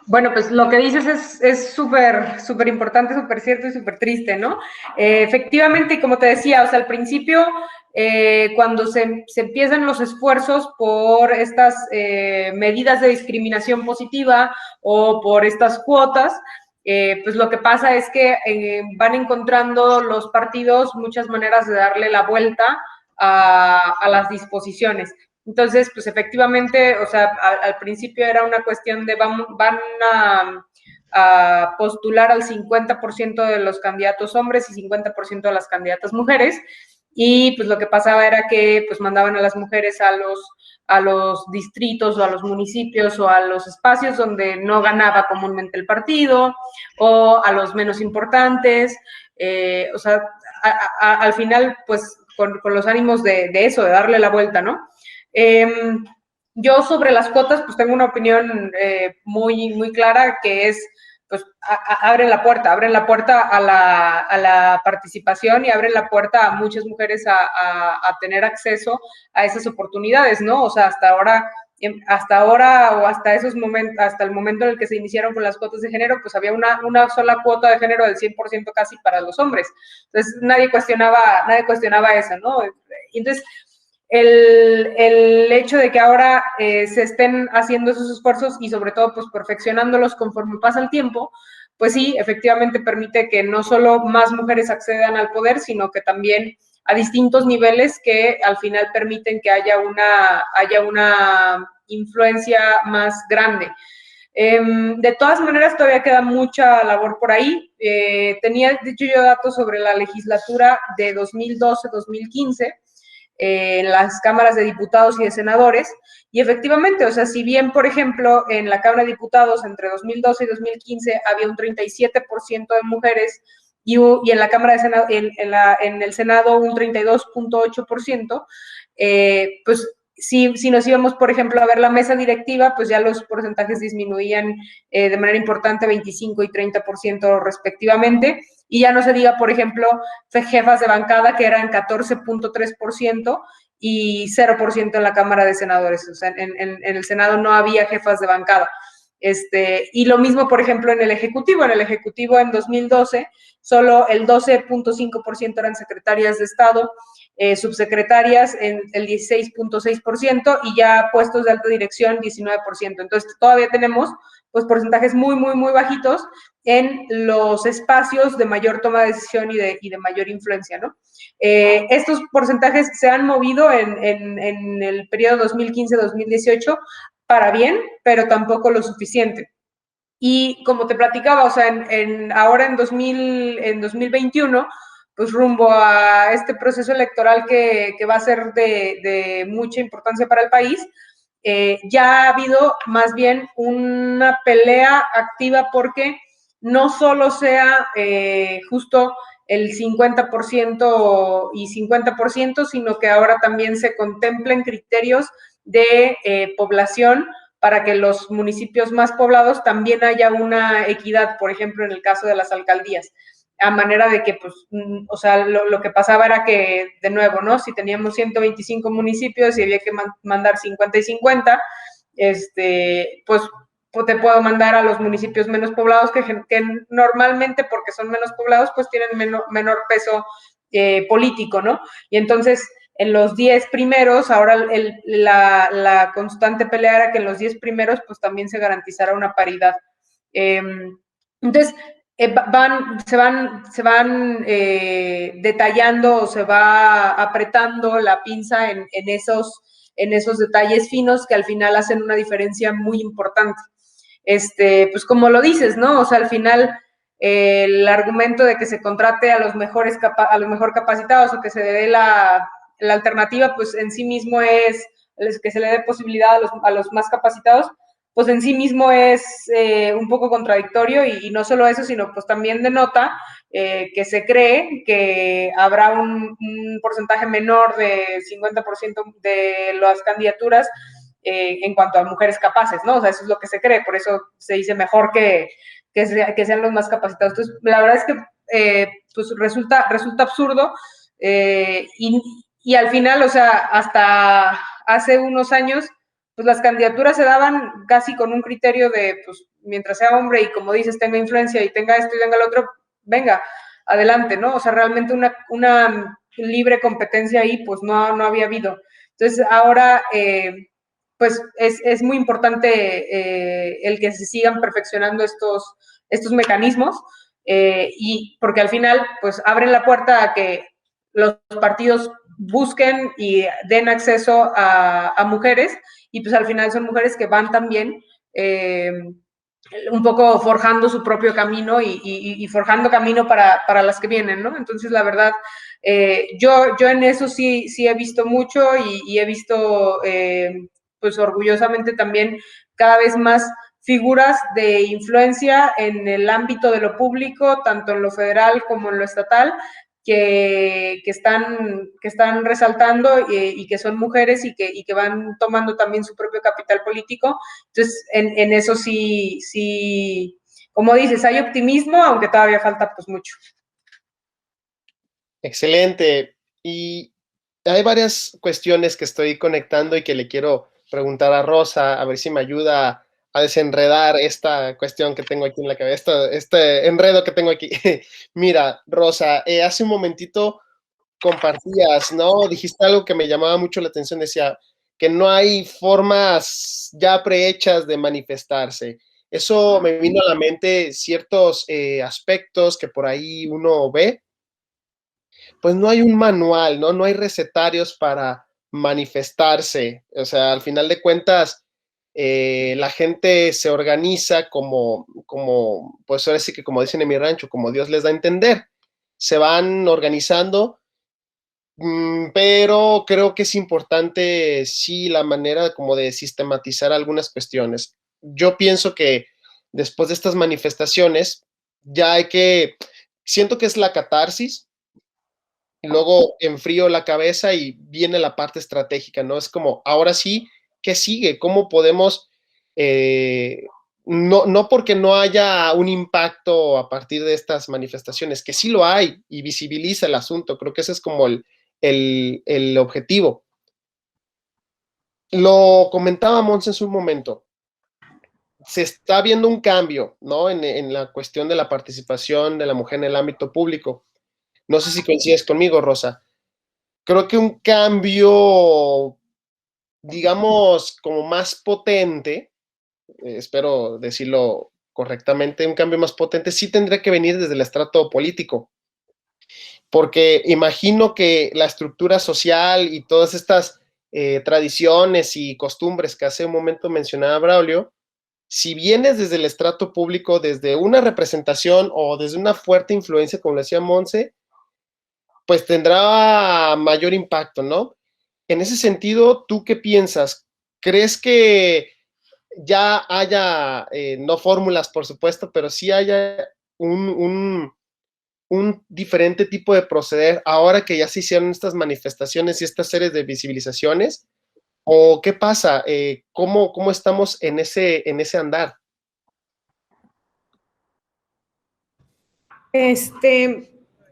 Bueno, pues lo que dices es súper importante, súper cierto y súper triste, ¿no? Efectivamente, como te decía, o sea, al principio, cuando se empiezan los esfuerzos por estas medidas de discriminación positiva o por estas cuotas, pues lo que pasa es que van encontrando los partidos muchas maneras de darle la vuelta a las disposiciones. Entonces, pues efectivamente, o sea, al principio era una cuestión de van a postular al 50% de los candidatos hombres y 50% de las candidatas mujeres, y pues lo que pasaba era que pues mandaban a las mujeres a los distritos o a los municipios o a los espacios donde no ganaba comúnmente el partido, o a los menos importantes, o sea, al final, pues con los ánimos de eso, de darle la vuelta, ¿no? Yo sobre las cuotas, pues tengo una opinión muy clara, que es, pues, abren la puerta a la participación y abren la puerta a muchas mujeres a tener acceso a esas oportunidades, ¿no? O sea, hasta ahora o hasta esos momentos, hasta el momento en el que se iniciaron con las cuotas de género, pues había una sola cuota de género del 100% casi para los hombres. Entonces, nadie cuestionaba eso, ¿no? Y entonces, el hecho de que ahora se estén haciendo esos esfuerzos y sobre todo pues perfeccionándolos conforme pasa el tiempo, pues sí, efectivamente permite que no solo más mujeres accedan al poder, sino que también a distintos niveles que al final permiten que haya una influencia más grande. De todas maneras, todavía queda mucha labor por ahí. Tenía, dicho yo, datos sobre la legislatura de 2012-2015 en las cámaras de diputados y de senadores, y efectivamente, o sea, si bien, por ejemplo, en la Cámara de Diputados entre 2012 y 2015 había un 37% de mujeres y en la Cámara de Senado, en el Senado un 32.8%, pues si nos íbamos, por ejemplo, a ver la mesa directiva, pues ya los porcentajes disminuían de manera importante, 25 y 30% respectivamente, y ya no se diga, por ejemplo, jefas de bancada, que eran 14.3% y 0% en la Cámara de Senadores. O sea, en el Senado no había jefas de bancada. Y lo mismo, por ejemplo, en el Ejecutivo. En el Ejecutivo en 2012, solo el 12.5% eran secretarias de Estado, subsecretarias en el 16.6% y ya puestos de alta dirección 19%. Entonces, todavía tenemos pues porcentajes muy, muy, muy bajitos en los espacios de mayor toma de decisión y de mayor influencia, ¿no? Estos porcentajes se han movido en el periodo 2015-2018 para bien, pero tampoco lo suficiente. Y como te platicaba, o sea, ahora en 2021, pues rumbo a este proceso electoral que va a ser de mucha importancia para el país, ya ha habido más bien una pelea activa porque no solo sea justo el 50% y 50%, sino que ahora también se contemplen criterios de población para que los municipios más poblados también haya una equidad, por ejemplo, en el caso de las alcaldías, a manera de que, pues, o sea, lo que pasaba era que, de nuevo, ¿no? Si teníamos 125 municipios y había que mandar 50 y 50, pues te puedo mandar a los municipios menos poblados que normalmente, porque son menos poblados, pues tienen menor peso político, ¿no? Y entonces, en los 10 primeros, ahora la constante pelea era que en los 10 primeros, pues también se garantizara una paridad. Entonces, se van detallando o se va apretando la pinza en esos detalles finos que al final hacen una diferencia muy importante. Pues como lo dices, ¿no? O sea, al final el argumento de que se contrate a los mejor capacitados o que se dé la alternativa, pues en sí mismo es que se le dé posibilidad a los más capacitados, pues en sí mismo es un poco contradictorio y no solo eso, sino pues también denota que se cree que habrá un porcentaje menor de 50% de las candidaturas en cuanto a mujeres capaces, ¿no? O sea, eso es lo que se cree, por eso se dice mejor que sean los más capacitados. Entonces, la verdad es que pues resulta absurdo y al final, o sea, hasta hace unos años, pues las candidaturas se daban casi con un criterio de, pues, mientras sea hombre y como dices, tenga influencia y tenga esto y tenga lo otro, venga, adelante, ¿no? O sea, realmente una libre competencia ahí, pues no había habido. Entonces, ahora, pues es muy importante el que se sigan perfeccionando estos mecanismos y porque al final, pues abren la puerta a que los partidos busquen y den acceso a mujeres y pues al final son mujeres que van también un poco forjando su propio camino y forjando camino para las que vienen, ¿no? Entonces, la verdad, yo en eso sí he visto mucho y he visto, pues orgullosamente también cada vez más figuras de influencia en el ámbito de lo público, tanto en lo federal como en lo estatal, que están resaltando y que son mujeres y que van tomando también su propio capital político. Entonces, en eso sí, como dices, hay optimismo, aunque todavía falta pues mucho. Excelente. Y hay varias cuestiones que estoy conectando y que le quiero preguntar a Rosa, a ver si me ayuda a desenredar esta cuestión que tengo aquí en la cabeza, este enredo que tengo aquí. Mira, Rosa, hace un momentito compartías, ¿no? Dijiste algo que me llamaba mucho la atención, decía que no hay formas ya prehechas de manifestarse. Eso me vino a la mente ciertos aspectos que por ahí uno ve. pues no hay un manual, ¿no? No hay recetarios para manifestarse. O sea, al final de cuentas, la gente se organiza pues ahora sí que como dicen en mi rancho, como Dios les da a entender. Se van organizando, pero creo que es importante, sí, la manera como de sistematizar algunas cuestiones. Yo pienso que después de estas manifestaciones, siento que es la catarsis, y luego enfrío la cabeza y viene la parte estratégica, ¿no? Es como, ahora sí, ¿qué sigue? ¿Cómo podemos, no porque no haya un impacto a partir de estas manifestaciones, que sí lo hay y visibiliza el asunto, creo que ese es como el objetivo. Lo comentaba Monse en su momento, se está viendo un cambio, ¿no? En la cuestión de la participación de la mujer en el ámbito público. No sé si coincides conmigo, Rosa. Creo que un cambio, digamos, como más potente, espero decirlo correctamente, un cambio más potente sí tendría que venir desde el estrato político, porque imagino que la estructura social y todas estas tradiciones y costumbres que hace un momento mencionaba Braulio, si vienes desde el estrato público, desde una representación o desde una fuerte influencia, como le decía Monse, pues tendrá mayor impacto, ¿no? En ese sentido, ¿tú qué piensas? ¿Crees que ya haya, no fórmulas, por supuesto, pero sí haya un diferente tipo de proceder ahora que ya se hicieron estas manifestaciones y estas series de visibilizaciones? ¿O qué pasa? ¿Cómo estamos en ese andar?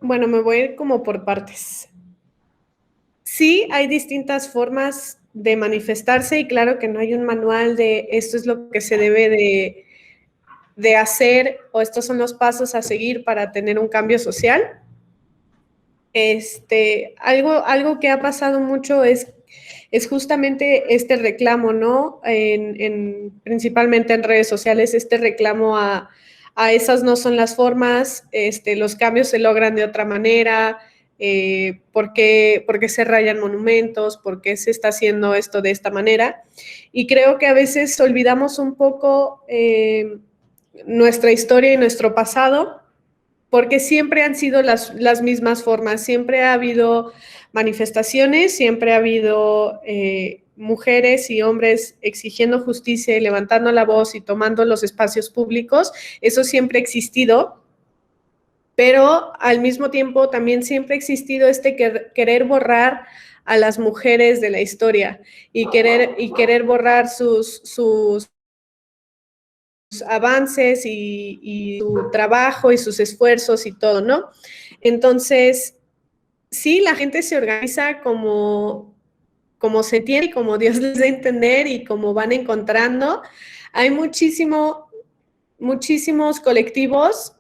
Bueno, me voy a ir como por partes. Sí, hay distintas formas de manifestarse y claro que no hay un manual de esto es lo que se debe de hacer o estos son los pasos a seguir para tener un cambio social. Algo que ha pasado mucho es justamente este reclamo, ¿no? Principalmente en redes sociales, este reclamo a esas no son las formas, los cambios se logran de otra manera, ¿por qué se rayan monumentos? ¿Por qué se está haciendo esto de esta manera? Y creo que a veces olvidamos un poco nuestra historia y nuestro pasado, porque siempre han sido las mismas formas, siempre ha habido manifestaciones, siempre ha habido mujeres y hombres exigiendo justicia y levantando la voz y tomando los espacios públicos, eso siempre ha existido, pero al mismo tiempo también siempre ha existido querer borrar a las mujeres de la historia y querer borrar sus avances y su trabajo y sus esfuerzos y todo, ¿no? Entonces, sí, la gente se organiza como se tiene y como Dios les da a entender y como van encontrando. Hay muchísimos colectivos,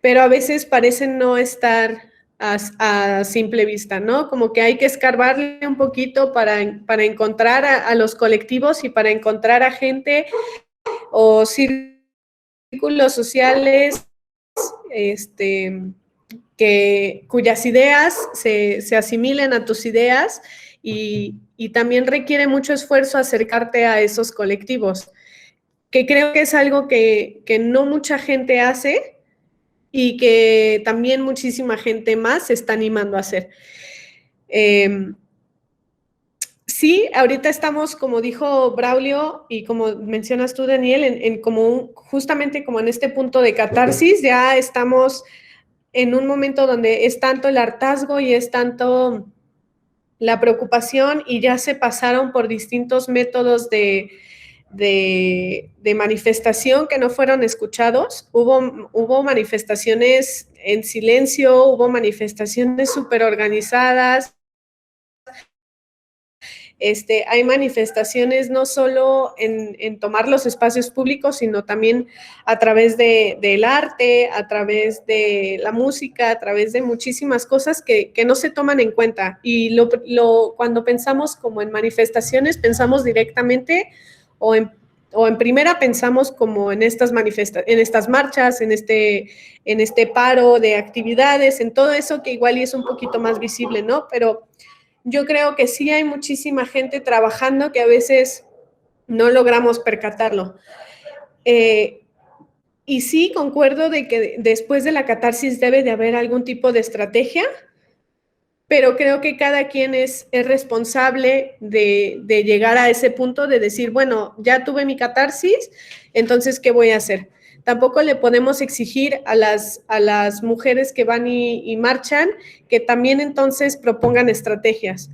pero a veces parecen no estar a simple vista, ¿no? Como que hay que escarbarle un poquito para encontrar a los colectivos y para encontrar a gente o círculos sociales cuyas ideas se asimilen a tus ideas y también requiere mucho esfuerzo acercarte a esos colectivos, que creo que es algo que no mucha gente hace y que también muchísima gente más se está animando a hacer. Sí, ahorita estamos, como dijo Braulio y como mencionas tú, Daniel, justamente como en este punto de catarsis, ya estamos en un momento donde es tanto el hartazgo y es tanto la preocupación y ya se pasaron por distintos métodos de manifestación que no fueron escuchados. Hubo manifestaciones en silencio, hubo manifestaciones súper organizadas. Hay manifestaciones no solo en tomar los espacios públicos, sino también a través del arte, a través de la música, a través de muchísimas cosas que no se toman en cuenta. Y cuando pensamos como en manifestaciones, pensamos directamente o o en primera pensamos como en estas en estas marchas, en este paro de actividades, en todo eso que igual y es un poquito más visible, ¿no? Pero yo creo que sí hay muchísima gente trabajando que a veces no logramos percatarlo. Y sí, concuerdo de que después de la catarsis debe de haber algún tipo de estrategia, pero creo que cada quien es responsable de llegar a ese punto de decir, bueno, ya tuve mi catarsis, entonces, ¿qué voy a hacer? Tampoco le podemos exigir a las mujeres que van y marchan que también entonces propongan estrategias.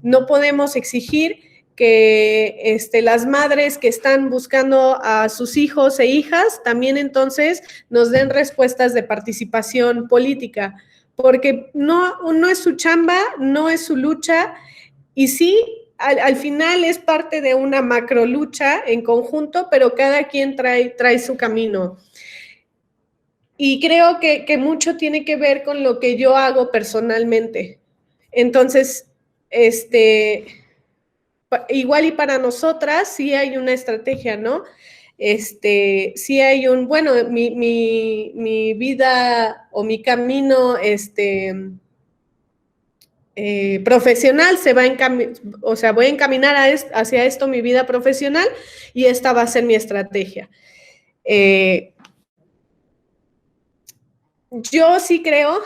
No podemos exigir que las madres que están buscando a sus hijos e hijas también entonces nos den respuestas de participación política, porque no es su chamba, no es su lucha, y sí, al final es parte de una macro lucha en conjunto, pero cada quien trae su camino. Y creo que mucho tiene que ver con lo que yo hago personalmente. Entonces, igual y para nosotras sí hay una estrategia, ¿no? Sí hay bueno, mi vida o mi camino, profesional se va voy a encaminar hacia esto mi vida profesional y esta va a ser mi estrategia. Yo sí creo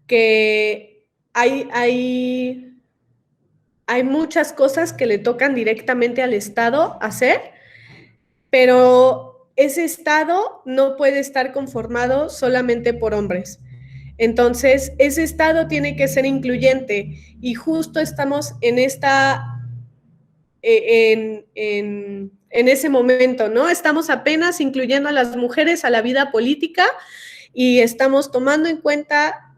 que hay muchas cosas que le tocan directamente al Estado hacer, pero ese Estado no puede estar conformado solamente por hombres. Entonces, ese Estado tiene que ser incluyente y justo estamos en ese momento, ¿no? Estamos apenas incluyendo a las mujeres a la vida política y estamos tomando en cuenta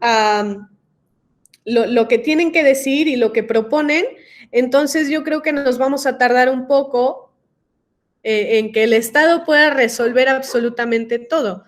lo que tienen que decir y lo que proponen. Entonces, yo creo que nos vamos a tardar un poco en que el Estado pueda resolver absolutamente todo.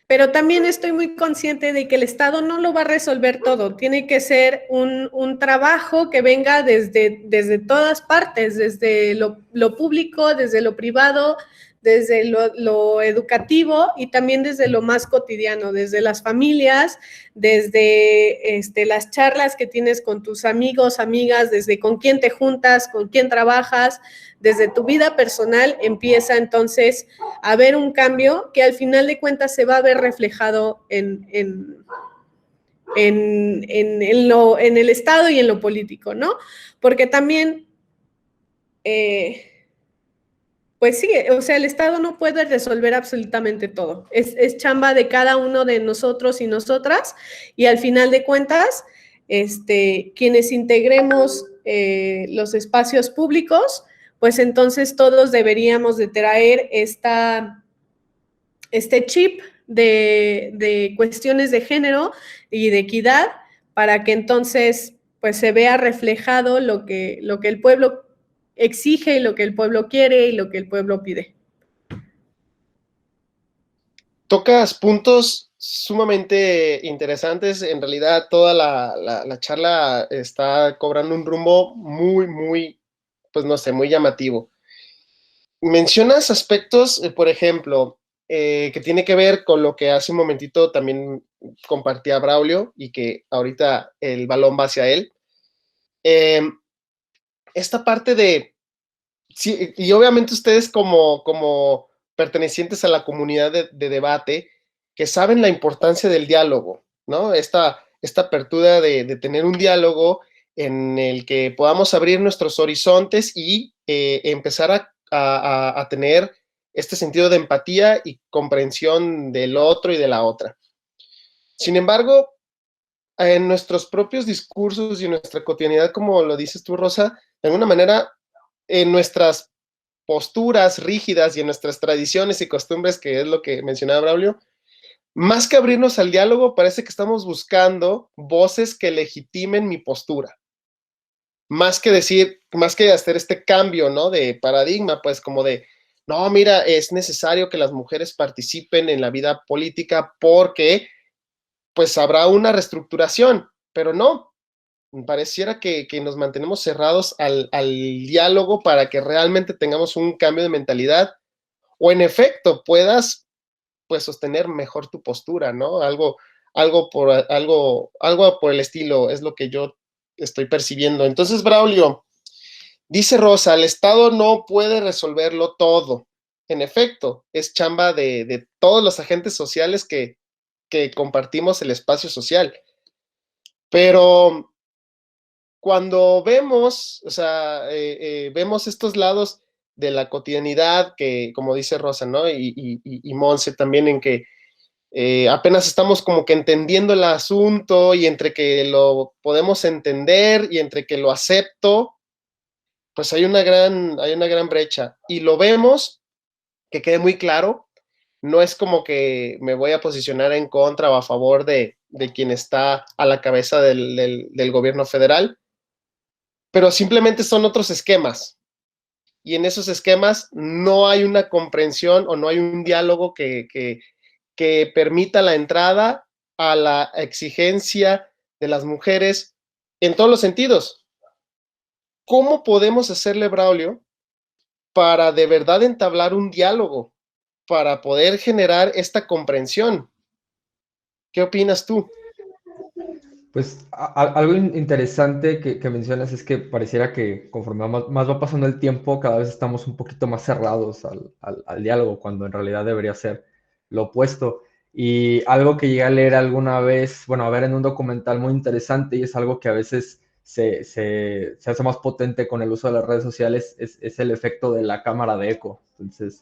Pero también estoy muy consciente de que el Estado no lo va a resolver todo. Tiene que ser un trabajo que venga desde todas partes, desde lo público, desde lo privado, desde lo educativo y también desde lo más cotidiano, desde las familias, desde las charlas que tienes con tus amigos, amigas, desde con quién te juntas, con quién trabajas, desde tu vida personal empieza entonces a haber un cambio que al final de cuentas se va a ver reflejado en el Estado y en lo político, ¿no? Porque también, pues sí, o sea, el Estado no puede resolver absolutamente todo. Es chamba de cada uno de nosotros y nosotras, y al final de cuentas, quienes integremos los espacios públicos, pues entonces todos deberíamos de traer este chip de cuestiones de género y de equidad para que entonces pues se vea reflejado lo que el pueblo exige y lo que el pueblo quiere y lo que el pueblo pide. Tocas puntos sumamente interesantes. En realidad toda la charla está cobrando un rumbo muy, pues no sé, muy llamativo. Mencionas aspectos, por ejemplo, que tiene que ver con lo que hace un momentito también compartía Braulio y que ahorita el balón va hacia él. Esta parte de, sí, y obviamente ustedes como pertenecientes a la comunidad de debate, que saben la importancia del diálogo, ¿no? Esta apertura de tener un diálogo en el que podamos abrir nuestros horizontes y empezar a tener este sentido de empatía y comprensión del otro y de la otra. Sin embargo, en nuestros propios discursos y en nuestra cotidianidad, como lo dices tú, Rosa, de alguna manera, en nuestras posturas rígidas y en nuestras tradiciones y costumbres, que es lo que mencionaba Braulio, más que abrirnos al diálogo, parece que estamos buscando voces que legitimen mi postura. Más que hacer este cambio, ¿no? De paradigma, pues como de, no, mira, es necesario que las mujeres participen en la vida política porque, pues, habrá una reestructuración, pero no. pareciera que nos mantenemos cerrados al diálogo para que realmente tengamos un cambio de mentalidad, o en efecto puedas pues sostener mejor tu postura, ¿no? Algo por el estilo es lo que yo estoy percibiendo. Entonces, Braulio, dice Rosa, el Estado no puede resolverlo todo. En efecto, es chamba de todos los agentes sociales que compartimos el espacio social. Pero cuando vemos, o sea, vemos estos lados de la cotidianidad que, como dice Rosa, ¿no? Y Monse también, en que apenas estamos como que entendiendo el asunto, y entre que lo podemos entender y entre que lo acepto, pues hay una gran brecha. Y lo vemos, que quede muy claro, no es como que me voy a posicionar en contra o a favor de quien está a la cabeza del gobierno federal, pero simplemente son otros esquemas. Y en esos esquemas no hay una comprensión o no hay un diálogo que permita la entrada a la exigencia de las mujeres en todos los sentidos. ¿Cómo podemos hacerle, Braulio, para de verdad entablar un diálogo, para poder generar esta comprensión? ¿Qué opinas tú? Pues algo interesante que mencionas es que pareciera que conforme más va pasando el tiempo, cada vez estamos un poquito más cerrados al diálogo, cuando en realidad debería ser lo opuesto. Y algo que llegué a leer alguna vez, bueno, a ver en un documental muy interesante, y es algo que a veces se hace más potente con el uso de las redes sociales, es el efecto de la cámara de eco. Entonces,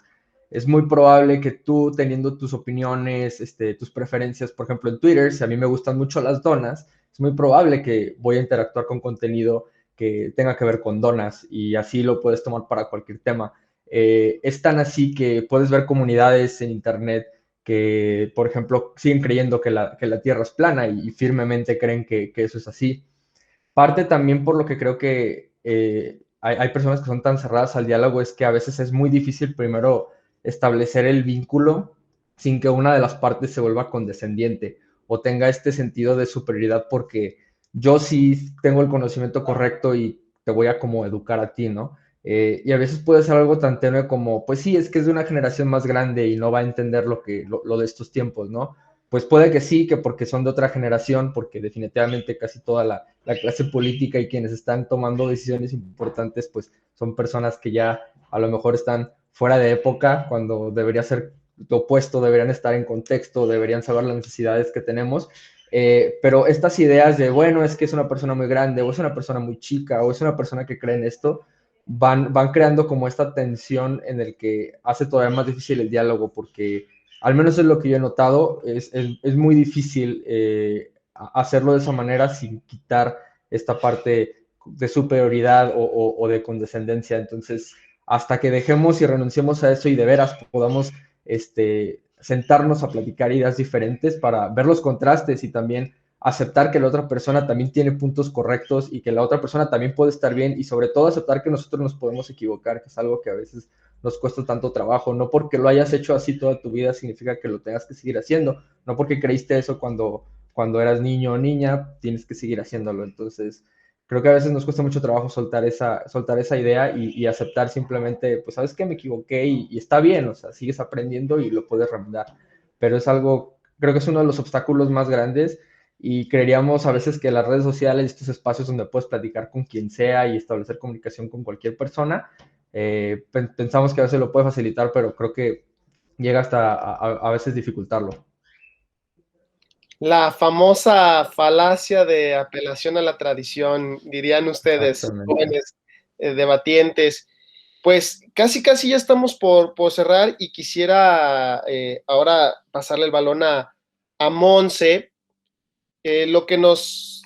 es muy probable que tú, teniendo tus opiniones, tus preferencias, por ejemplo, en Twitter, si a mí me gustan mucho las donas, es muy probable que voy a interactuar con contenido que tenga que ver con donas, y así lo puedes tomar para cualquier tema. Es tan así que puedes ver comunidades en internet que, por ejemplo, siguen creyendo que la Tierra es plana, y firmemente creen que eso es así. Parte también por lo que creo que hay personas que son tan cerradas al diálogo, es que a veces es muy difícil primero establecer el vínculo sin que una de las partes se vuelva condescendiente o tenga este sentido de superioridad, porque yo sí tengo el conocimiento correcto y te voy a como educar a ti, ¿no? Y a veces puede ser algo tan tenue como, pues sí, es que es de una generación más grande y no va a entender lo de estos tiempos, ¿no? Pues puede que sí, que porque son de otra generación, porque definitivamente casi toda la clase política y quienes están tomando decisiones importantes, pues son personas que ya a lo mejor están fuera de época, cuando debería ser lo opuesto, deberían estar en contexto, deberían saber las necesidades que tenemos. Pero estas ideas de, bueno, es que es una persona muy grande, o es una persona muy chica, o es una persona que cree en esto, van creando como esta tensión en el que hace todavía más difícil el diálogo, porque al menos es lo que yo he notado, es muy difícil hacerlo de esa manera sin quitar esta parte de superioridad o de condescendencia. Entonces, hasta que dejemos y renunciemos a eso y de veras podamos sentarnos a platicar ideas diferentes para ver los contrastes y también aceptar que la otra persona también tiene puntos correctos y que la otra persona también puede estar bien, y sobre todo aceptar que nosotros nos podemos equivocar, que es algo que a veces nos cuesta tanto trabajo. No porque lo hayas hecho así toda tu vida significa que lo tengas que seguir haciendo, no porque creíste eso cuando eras niño o niña, tienes que seguir haciéndolo. Entonces, creo que a veces nos cuesta mucho trabajo soltar esa idea y aceptar simplemente, pues, ¿sabes qué? Me equivoqué y está bien, o sea, sigues aprendiendo y lo puedes remediar. Pero es algo, creo que es uno de los obstáculos más grandes, y creeríamos a veces que las redes sociales, estos espacios donde puedes platicar con quien sea y establecer comunicación con cualquier persona, pensamos que a veces lo puede facilitar, pero creo que llega hasta a veces dificultarlo. La famosa falacia de apelación a la tradición, dirían ustedes, jóvenes debatientes. Pues casi ya estamos por cerrar, y quisiera ahora pasarle el balón a Monse. Lo que nos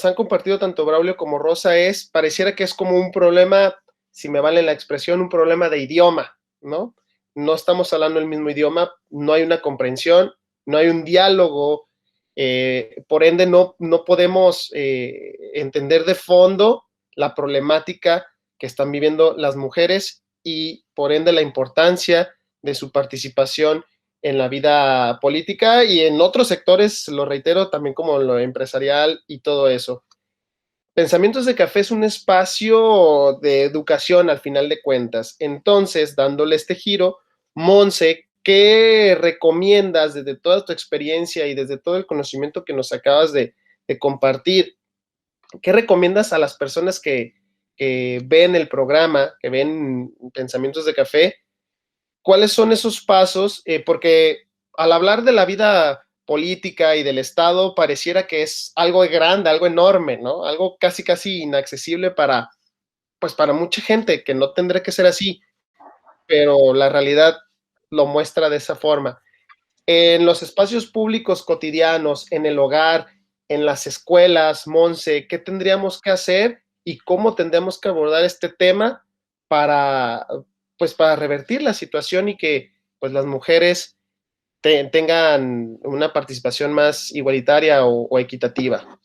han compartido tanto Braulio como Rosa pareciera que es como un problema, si me vale la expresión, un problema de idioma, ¿no? No estamos hablando el mismo idioma, no hay una comprensión, no hay un diálogo, por ende no podemos entender de fondo la problemática que están viviendo las mujeres, y por ende la importancia de su participación en la vida política y en otros sectores, lo reitero, también como lo empresarial y todo eso. Pensamientos de Café es un espacio de educación al final de cuentas. Entonces, dándole este giro, Monse, ¿qué recomiendas desde toda tu experiencia y desde todo el conocimiento que nos acabas de compartir? ¿Qué recomiendas a las personas que ven el programa, que ven Pensamientos de Café? ¿Cuáles son esos pasos? Porque al hablar de la vida política y del Estado, pareciera que es algo grande, algo enorme, ¿no? Algo casi inaccesible para mucha gente, que no tendría que ser así, pero la realidad lo muestra de esa forma. En los espacios públicos cotidianos, en el hogar, en las escuelas, Monse, ¿qué tendríamos que hacer y cómo tendríamos que abordar este tema para revertir la situación y que pues las mujeres tengan una participación más igualitaria o equitativa?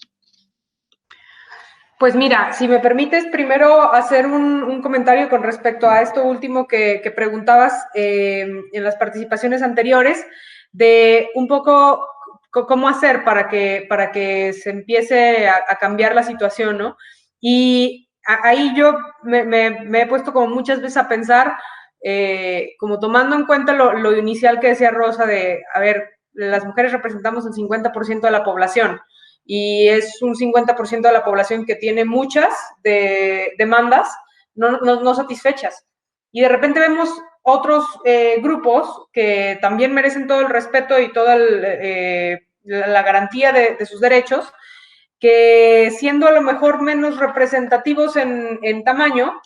Pues mira, si me permites primero hacer un comentario con respecto a esto último que preguntabas en las participaciones anteriores, de un poco cómo hacer para que se empiece a cambiar la situación, ¿no? Y ahí yo me he puesto como muchas veces a pensar, como tomando en cuenta lo inicial que decía Rosa de, a ver, las mujeres representamos el 50% de la población, y es un 50% de la población que tiene muchas demandas no satisfechas. Y de repente vemos otros grupos que también merecen todo el respeto y toda la garantía de sus derechos, que siendo a lo mejor menos representativos en tamaño,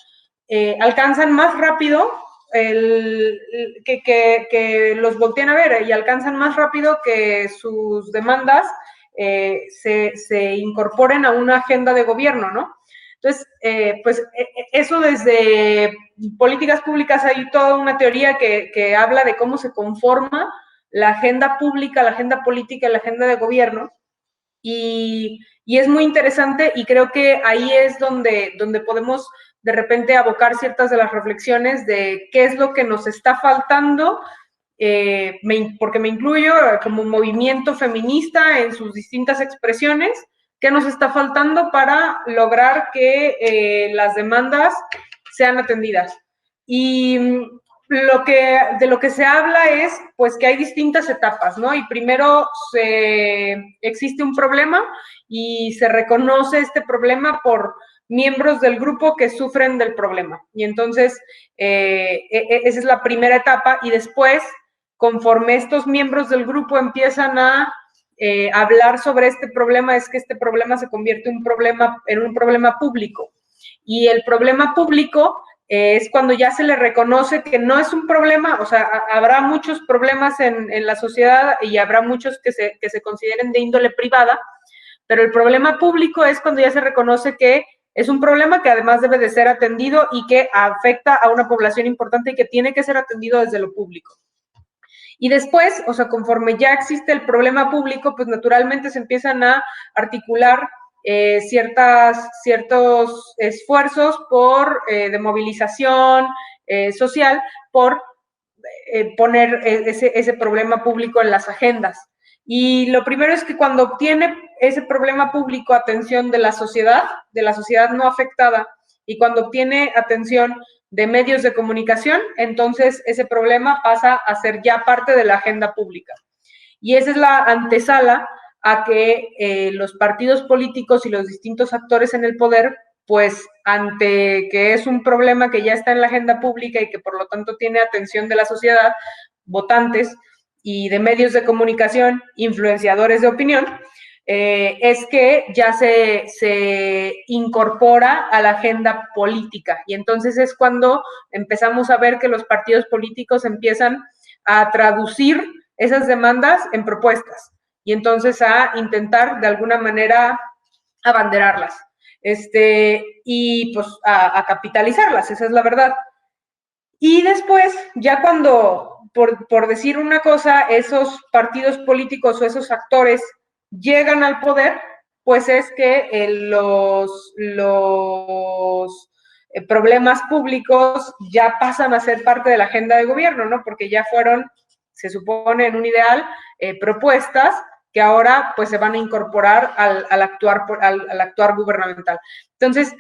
alcanzan más rápido que los voltean a ver y alcanzan más rápido que sus demandas se incorporen a una agenda de gobierno, ¿no? Entonces, eso desde políticas públicas hay toda una teoría que habla de cómo se conforma la agenda pública, la agenda política y la agenda de gobierno, y es muy interesante, y creo que ahí es donde podemos de repente abocar ciertas de las reflexiones de qué es lo que nos está faltando, porque me incluyo como movimiento feminista en sus distintas expresiones, qué nos está faltando para lograr que las demandas sean atendidas. Y de lo que se habla es pues que hay distintas etapas, ¿no? Y primero existe un problema y se reconoce este problema por miembros del grupo que sufren del problema. Y entonces esa es la primera etapa, y después, conforme estos miembros del grupo empiezan a hablar sobre este problema, es que este problema se convierte en un problema público. Y el problema público es cuando ya se le reconoce que no es un problema, o sea, habrá muchos problemas en la sociedad y habrá muchos que se consideren de índole privada, pero el problema público es cuando ya se reconoce que es un problema que además debe de ser atendido y que afecta a una población importante y que tiene que ser atendido desde lo público. Y después, o sea, conforme ya existe el problema público, pues naturalmente se empiezan a articular ciertos esfuerzos de movilización social por poner ese problema público en las agendas. Y lo primero es que cuando obtiene ese problema público atención de la sociedad no afectada, y cuando obtiene atención de medios de comunicación, entonces ese problema pasa a ser ya parte de la agenda pública. Y esa es la antesala a que los partidos políticos y los distintos actores en el poder, pues ante que es un problema que ya está en la agenda pública y que por lo tanto tiene atención de la sociedad, votantes y de medios de comunicación, influenciadores de opinión, es que ya se incorpora a la agenda política. Y entonces es cuando empezamos a ver que los partidos políticos empiezan a traducir esas demandas en propuestas, y entonces a intentar de alguna manera abanderarlas, y pues a capitalizarlas, esa es la verdad. Y después, ya cuando, por decir una cosa, esos partidos políticos o esos actores llegan al poder, pues es que los problemas públicos ya pasan a ser parte de la agenda de gobierno, ¿no? Porque ya fueron, se supone en un ideal, propuestas que ahora pues se van a incorporar al actuar gubernamental. Entonces,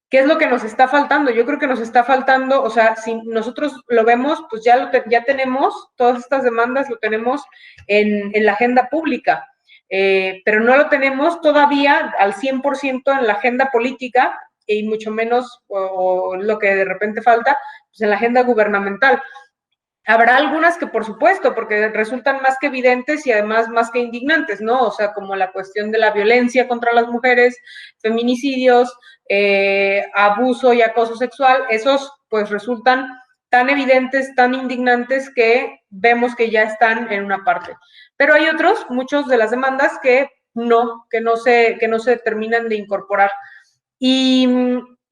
¿qué es lo que nos está faltando? Yo creo que nos está faltando, o sea, si nosotros lo vemos, pues ya tenemos todas estas demandas, lo tenemos en la agenda pública, pero no lo tenemos todavía al 100% en la agenda política y mucho menos, o lo que de repente falta, pues en la agenda gubernamental. Habrá algunas que, por supuesto, porque resultan más que evidentes y además más que indignantes, ¿no? O sea, como la cuestión de la violencia contra las mujeres, feminicidios, abuso y acoso sexual, esos pues resultan tan evidentes, tan indignantes que vemos que ya están en una parte. Pero hay otros, muchos de las demandas que no se terminan de incorporar.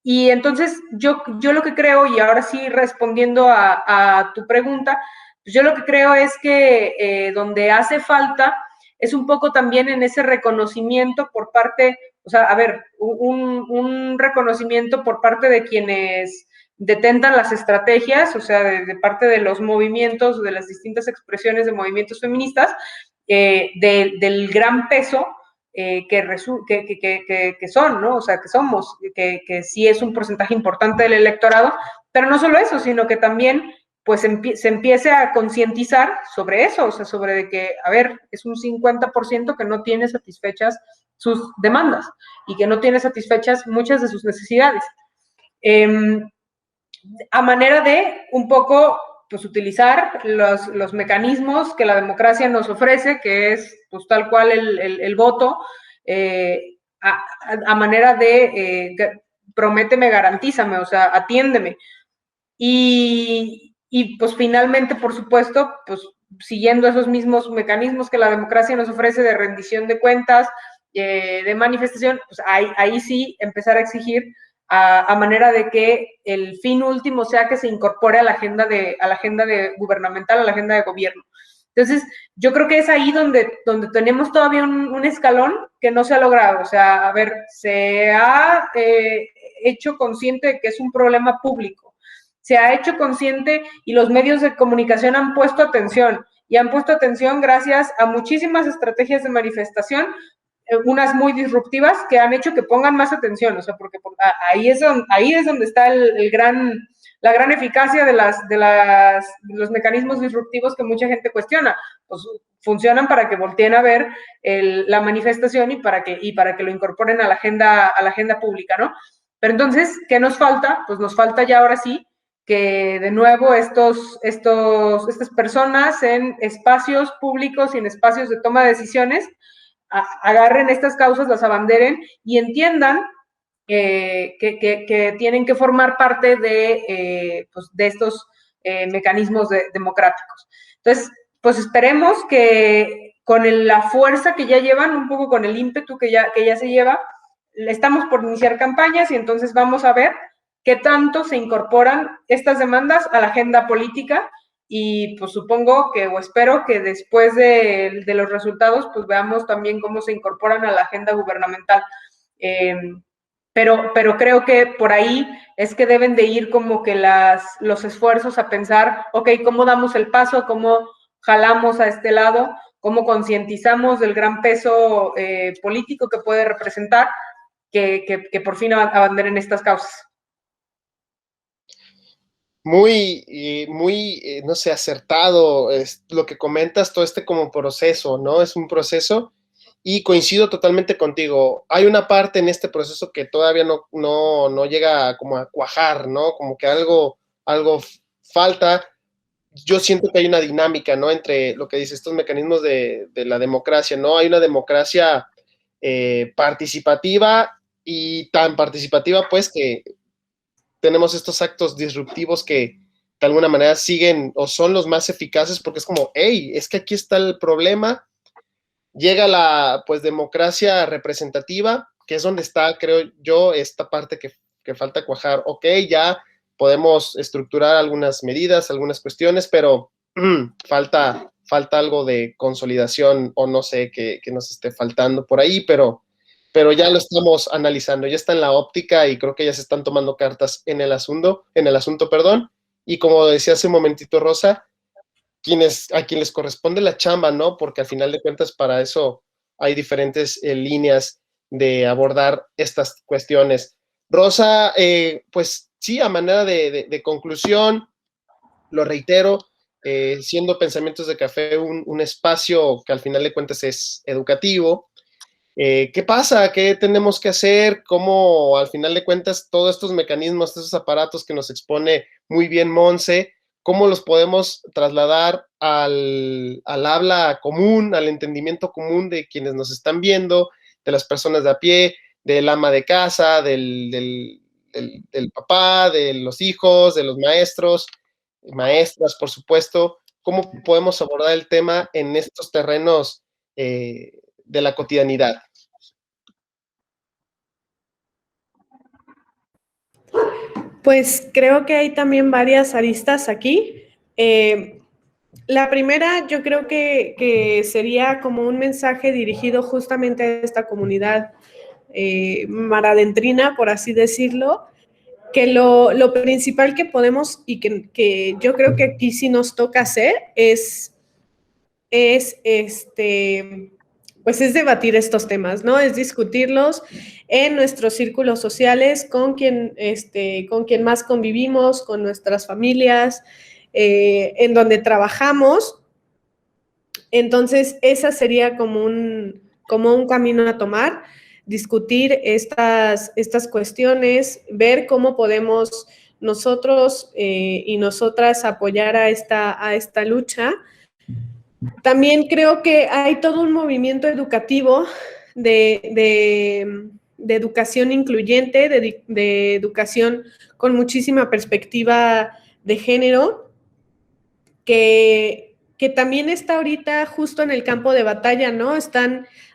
Y entonces yo lo que creo, y ahora sí respondiendo a tu pregunta, pues yo lo que creo es que donde hace falta es un poco también en ese reconocimiento por parte, o sea, a ver, un reconocimiento por parte de quienes detentan las estrategias, o sea, de parte de los movimientos, de las distintas expresiones de movimientos feministas, del gran peso que son, ¿no? O sea, que somos, que sí es un porcentaje importante del electorado, pero no solo eso, sino que también pues se empiece a concientizar sobre eso, o sea, sobre de que, a ver, es un 50% que no tiene satisfechas sus demandas y que no tiene satisfechas muchas de sus necesidades. A manera de un poco pues utilizar los mecanismos que la democracia nos ofrece, que es pues tal cual el voto, a manera de prométeme, garantízame, o sea, atiéndeme. Y pues finalmente, por supuesto, pues siguiendo esos mismos mecanismos que la democracia nos ofrece de rendición de cuentas, de manifestación, pues ahí sí empezar a exigir a manera de que el fin último sea que se incorpore a la agenda gubernamental, a la agenda de gobierno. Entonces, yo creo que es ahí donde tenemos todavía un escalón que no se ha logrado. O sea, a ver, se ha hecho consciente de que es un problema público, se ha hecho consciente y los medios de comunicación han puesto atención, y han puesto atención gracias a muchísimas estrategias de manifestación, unas muy disruptivas que han hecho que pongan más atención, o sea, porque ahí es donde está la gran eficacia de los mecanismos disruptivos que mucha gente cuestiona. Pues funcionan para que volteen a ver la manifestación y para que lo incorporen a la agenda pública, ¿no? Pero entonces, ¿qué nos falta? Pues nos falta ya ahora sí que de nuevo estas personas en espacios públicos y en espacios de toma de decisiones agarren estas causas, las abanderen y entiendan que tienen que formar parte de estos mecanismos democráticos. Entonces, pues esperemos que con la fuerza que ya llevan, un poco con el ímpetu que ya se lleva, estamos por iniciar campañas y entonces vamos a ver qué tanto se incorporan estas demandas a la agenda política. Y pues supongo que, o espero que después de los resultados, pues veamos también cómo se incorporan a la agenda gubernamental. Pero creo que por ahí es que deben de ir como que los esfuerzos a pensar, ok, ¿cómo damos el paso? ¿Cómo jalamos a este lado? ¿Cómo concientizamos del gran peso político que puede representar que por fin abanderen estas causas? Muy, no sé, acertado es lo que comentas, todo como proceso, ¿no? Es un proceso y coincido totalmente contigo. Hay una parte en este proceso que todavía no llega como a cuajar, ¿no? Como que algo falta. Yo siento que hay una dinámica, ¿no? Entre lo que dice estos mecanismos de la democracia, ¿no? Hay una democracia participativa y tan participativa, pues, que tenemos estos actos disruptivos que de alguna manera siguen o son los más eficaces porque es como, hey, es que aquí está el problema. Llega la, pues, democracia representativa, que es donde está, creo yo, esta parte que falta cuajar. Ok, ya podemos estructurar algunas medidas, algunas cuestiones, pero falta algo de consolidación o no sé que nos esté faltando por ahí, pero ya lo estamos analizando, ya está en la óptica y creo que ya se están tomando cartas en el asunto, perdón, y como decía hace un momentito Rosa, a quien les corresponde la chamba, ¿no? Porque al final de cuentas para eso hay diferentes líneas de abordar estas cuestiones. Rosa, pues sí, a manera de conclusión, lo reitero, siendo Pensamientos de Café un espacio que al final de cuentas es educativo. ¿Qué pasa? ¿Qué tenemos que hacer? ¿Cómo al final de cuentas todos estos mecanismos, esos aparatos que nos expone muy bien Monse, cómo los podemos trasladar al habla común, al entendimiento común de quienes nos están viendo, de las personas de a pie, del ama de casa, del papá, de los hijos, de los maestros, maestras, por supuesto? ¿Cómo podemos abordar el tema en estos terrenos de la cotidianidad? Pues creo que hay también varias aristas aquí. La primera, yo creo que sería como un mensaje dirigido justamente a esta comunidad maradentrina, por así decirlo, que lo principal que podemos y que yo creo que aquí sí nos toca hacer es debatir estos temas, ¿no? Es discutirlos en nuestros círculos sociales, con quien más convivimos, con nuestras familias, en donde trabajamos. Entonces, esa sería como un camino a tomar, discutir estas cuestiones, ver cómo podemos nosotros y nosotras apoyar a esta lucha. También creo que hay todo un movimiento educativo de educación incluyente, de educación con muchísima perspectiva de género, que también está ahorita justo en el campo de batalla, ¿no?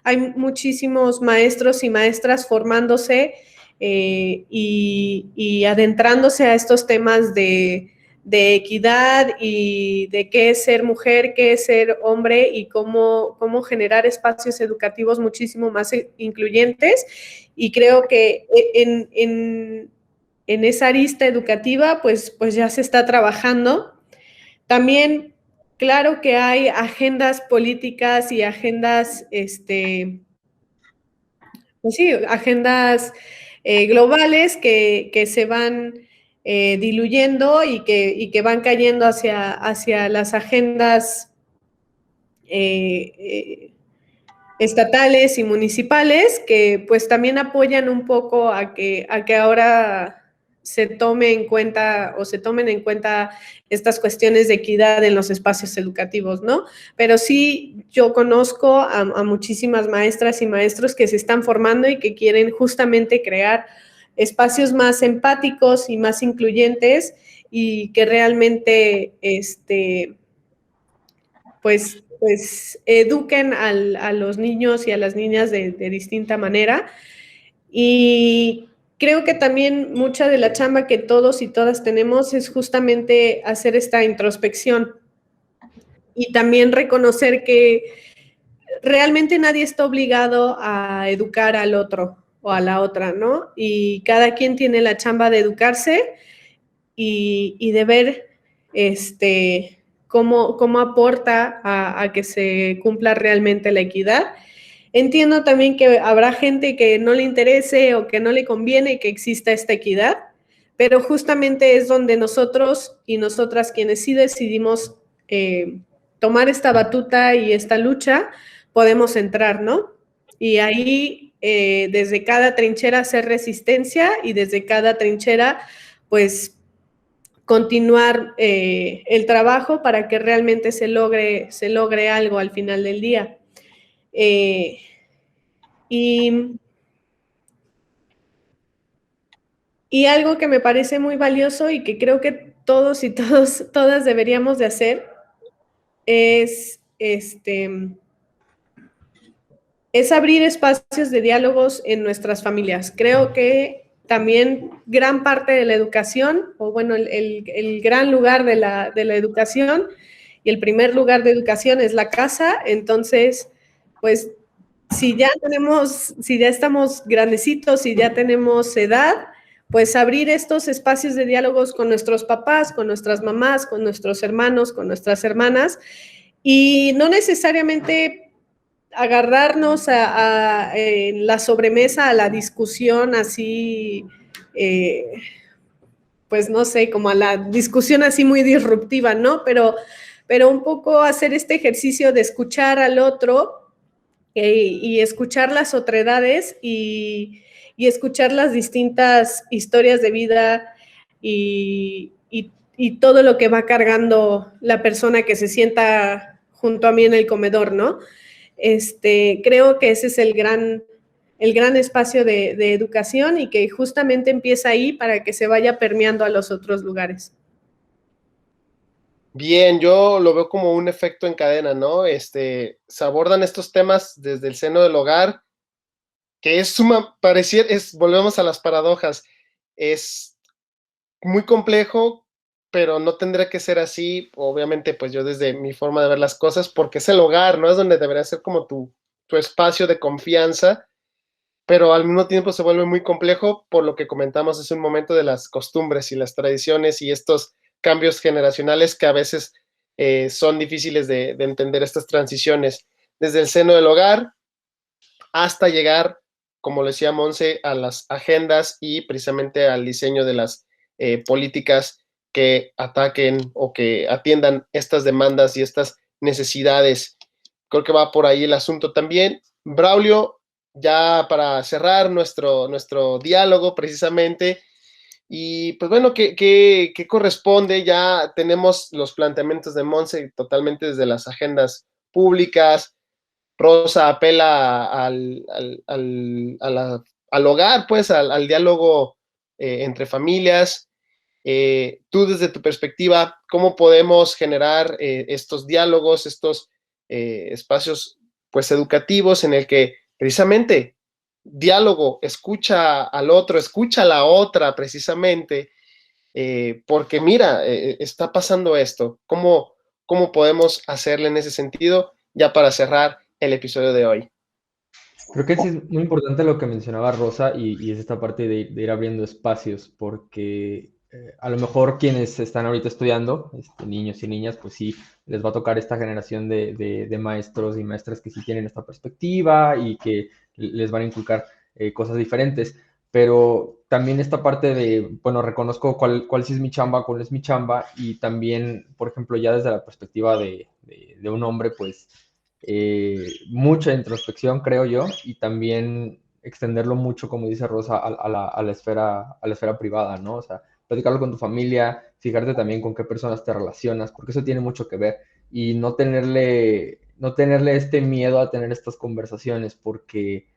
Hay muchísimos maestros y maestras formándose y adentrándose a estos temas de equidad y de qué es ser mujer, qué es ser hombre y cómo generar espacios educativos muchísimo más incluyentes. Y creo que en esa arista educativa, pues ya se está trabajando. También, claro que hay agendas políticas y agendas, agendas globales que se van diluyendo y que van cayendo hacia las agendas estatales y municipales, que pues también apoyan un poco a que ahora se tomen en cuenta estas cuestiones de equidad en los espacios educativos, ¿no? Pero sí, yo conozco a muchísimas maestras y maestros que se están formando y que quieren justamente crear espacios más empáticos y más incluyentes y que realmente pues eduquen a los niños y a las niñas de distinta manera. Y creo que también mucha de la chamba que todos y todas tenemos es justamente hacer esta introspección y también reconocer que realmente nadie está obligado a educar al otro o a la otra, ¿no? Y cada quien tiene la chamba de educarse y de ver cómo aporta a que se cumpla realmente la equidad. Entiendo también que habrá gente que no le interese o que no le conviene que exista esta equidad, pero justamente es donde nosotros y nosotras quienes sí decidimos tomar esta batuta y esta lucha, podemos entrar, ¿no? Y ahí, desde cada trinchera hacer resistencia y desde cada trinchera, pues, continuar el trabajo para que realmente se logre algo al final del día. Y algo que me parece muy valioso y que creo que todos y todas deberíamos de hacer es abrir espacios de diálogos en nuestras familias. Creo que también gran parte de la educación, o bueno, el gran lugar de la educación y el primer lugar de educación es la casa. Entonces, pues, si ya estamos grandecitos, si ya tenemos edad, pues abrir estos espacios de diálogos con nuestros papás, con nuestras mamás, con nuestros hermanos, con nuestras hermanas, y no necesariamente agarrarnos en la sobremesa a la discusión así, pues no sé, como a la discusión así muy disruptiva, ¿no? Pero un poco hacer este ejercicio de escuchar al otro y escuchar las otredades y escuchar las distintas historias de vida y todo lo que va cargando la persona que se sienta junto a mí en el comedor, ¿no? Creo que ese es el gran espacio de educación y que justamente empieza ahí para que se vaya permeando a los otros lugares. Bien, yo lo veo como un efecto en cadena, ¿no? Se abordan estos temas desde el seno del hogar, que volvemos a las paradojas, es muy complejo, pero no tendría que ser así, obviamente, pues yo desde mi forma de ver las cosas, porque es el hogar, ¿no? Es donde debería ser como tu espacio de confianza, pero al mismo tiempo se vuelve muy complejo por lo que comentamos hace un momento de las costumbres y las tradiciones y estos cambios generacionales que a veces son difíciles de entender estas transiciones, desde el seno del hogar hasta llegar, como lo decía Monse, a las agendas y precisamente al diseño de las políticas que ataquen o que atiendan estas demandas y estas necesidades. Creo que va por ahí el asunto también. Braulio, ya para cerrar nuestro diálogo precisamente, y pues bueno, ¿qué corresponde? Ya tenemos los planteamientos de Monse totalmente desde las agendas públicas. Rosa apela al hogar, pues, al diálogo entre familias. Tú desde tu perspectiva, ¿cómo podemos generar estos diálogos, estos espacios, pues, educativos en el que precisamente diálogo, escucha al otro, escucha a la otra precisamente, porque mira, está pasando esto, ¿cómo podemos hacerle en ese sentido? Ya para cerrar el episodio de hoy. Creo que sí es muy importante lo que mencionaba Rosa y es esta parte de ir abriendo espacios, porque a lo mejor quienes están ahorita estudiando, niños y niñas, pues sí, les va a tocar esta generación de maestros y maestras que sí tienen esta perspectiva y que les van a inculcar cosas diferentes. Pero también esta parte de, bueno, reconozco cuál sí es mi chamba, cuál es mi chamba, y también, por ejemplo, ya desde la perspectiva de un hombre, pues mucha introspección, creo yo, y también extenderlo mucho, como dice Rosa, a la esfera privada, ¿no? O sea, platicarlo con tu familia, fijarte también con qué personas te relacionas, porque eso tiene mucho que ver, y no tenerle este miedo a tener estas conversaciones, porque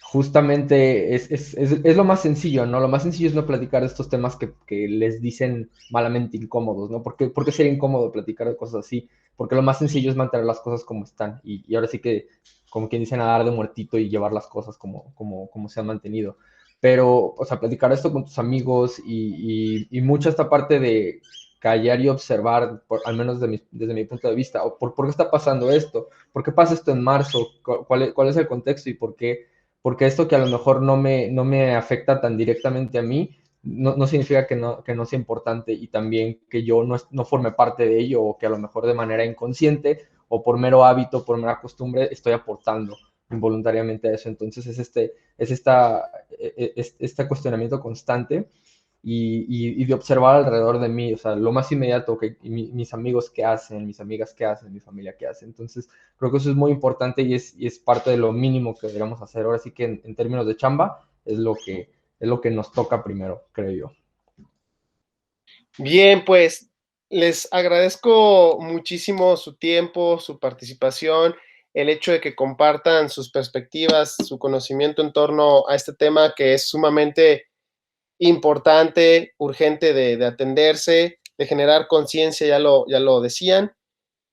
justamente es lo más sencillo, ¿no? Lo más sencillo es no platicar de estos temas que les dicen malamente incómodos, ¿no? ¿Por qué sería incómodo platicar de cosas así? Porque lo más sencillo es mantener las cosas como están y ahora sí que, como quien dice, nadar de muertito y llevar las cosas como se han mantenido. Pero, o sea, platicar esto con tus amigos y mucho esta parte de callar y observar, al menos desde mi punto de vista, ¿por qué está pasando esto? ¿Por qué pasa esto en marzo? ¿Cuál es el contexto y por qué esto que a lo mejor no me afecta tan directamente a mí, no significa que no sea importante y también que yo no forme parte de ello o que a lo mejor de manera inconsciente o por mero hábito, por mera costumbre, estoy aportando involuntariamente a eso. Entonces es este cuestionamiento constante y de observar alrededor de mí, o sea, lo más inmediato, que mis amigos qué hacen, mis amigas qué hacen, mi familia qué hace. Entonces, creo que eso es muy importante y es parte de lo mínimo que deberíamos hacer. Ahora sí que en términos de chamba es lo que nos toca primero, creo yo. Bien, pues les agradezco muchísimo su tiempo, su participación, el hecho de que compartan sus perspectivas, su conocimiento en torno a este tema que es sumamente importante, urgente de atenderse, de generar conciencia, ya lo decían.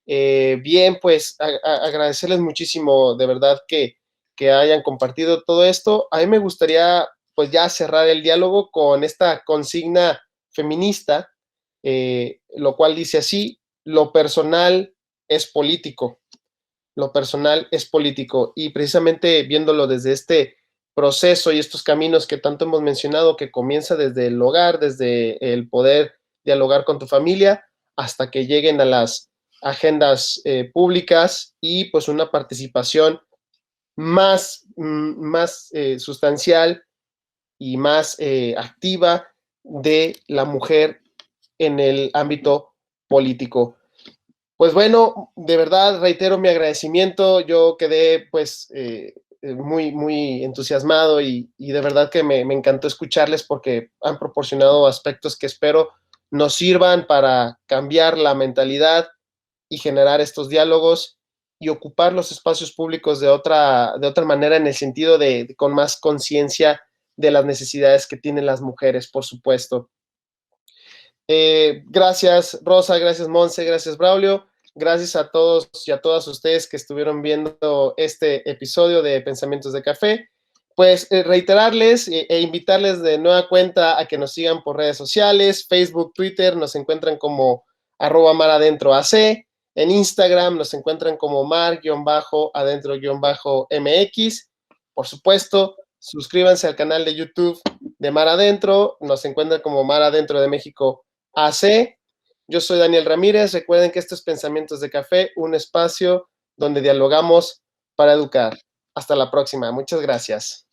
Bien, pues agradecerles muchísimo, de verdad, que hayan compartido todo esto. A mí me gustaría, pues ya cerrar el diálogo con esta consigna feminista, lo cual dice así: lo personal es político. Lo personal es político. Y precisamente viéndolo desde este proceso y estos caminos que tanto hemos mencionado, que comienza desde el hogar, desde el poder dialogar con tu familia, hasta que lleguen a las agendas públicas y pues una participación más sustancial y más activa de la mujer en el ámbito político. Pues bueno, de verdad reitero mi agradecimiento. Yo quedé pues muy entusiasmado y de verdad que me encantó escucharles porque han proporcionado aspectos que espero nos sirvan para cambiar la mentalidad y generar estos diálogos y ocupar los espacios públicos de otra manera, en el sentido de con más conciencia de las necesidades que tienen las mujeres, por supuesto. Gracias Rosa, gracias Monse, gracias Braulio, gracias a todos y a todas ustedes que estuvieron viendo este episodio de Pensamientos de Café. Pues reiterarles e invitarles de nueva cuenta a que nos sigan por redes sociales, Facebook, Twitter, nos encuentran como @maradentroac, en Instagram nos encuentran como mar-adentro-mx. Por supuesto, suscríbanse al canal de YouTube de Mar Adentro, nos encuentran como Mar Adentro de México AC. Yo soy Daniel Ramírez, recuerden que esto es Pensamientos de Café, un espacio donde dialogamos para educar. Hasta la próxima, muchas gracias.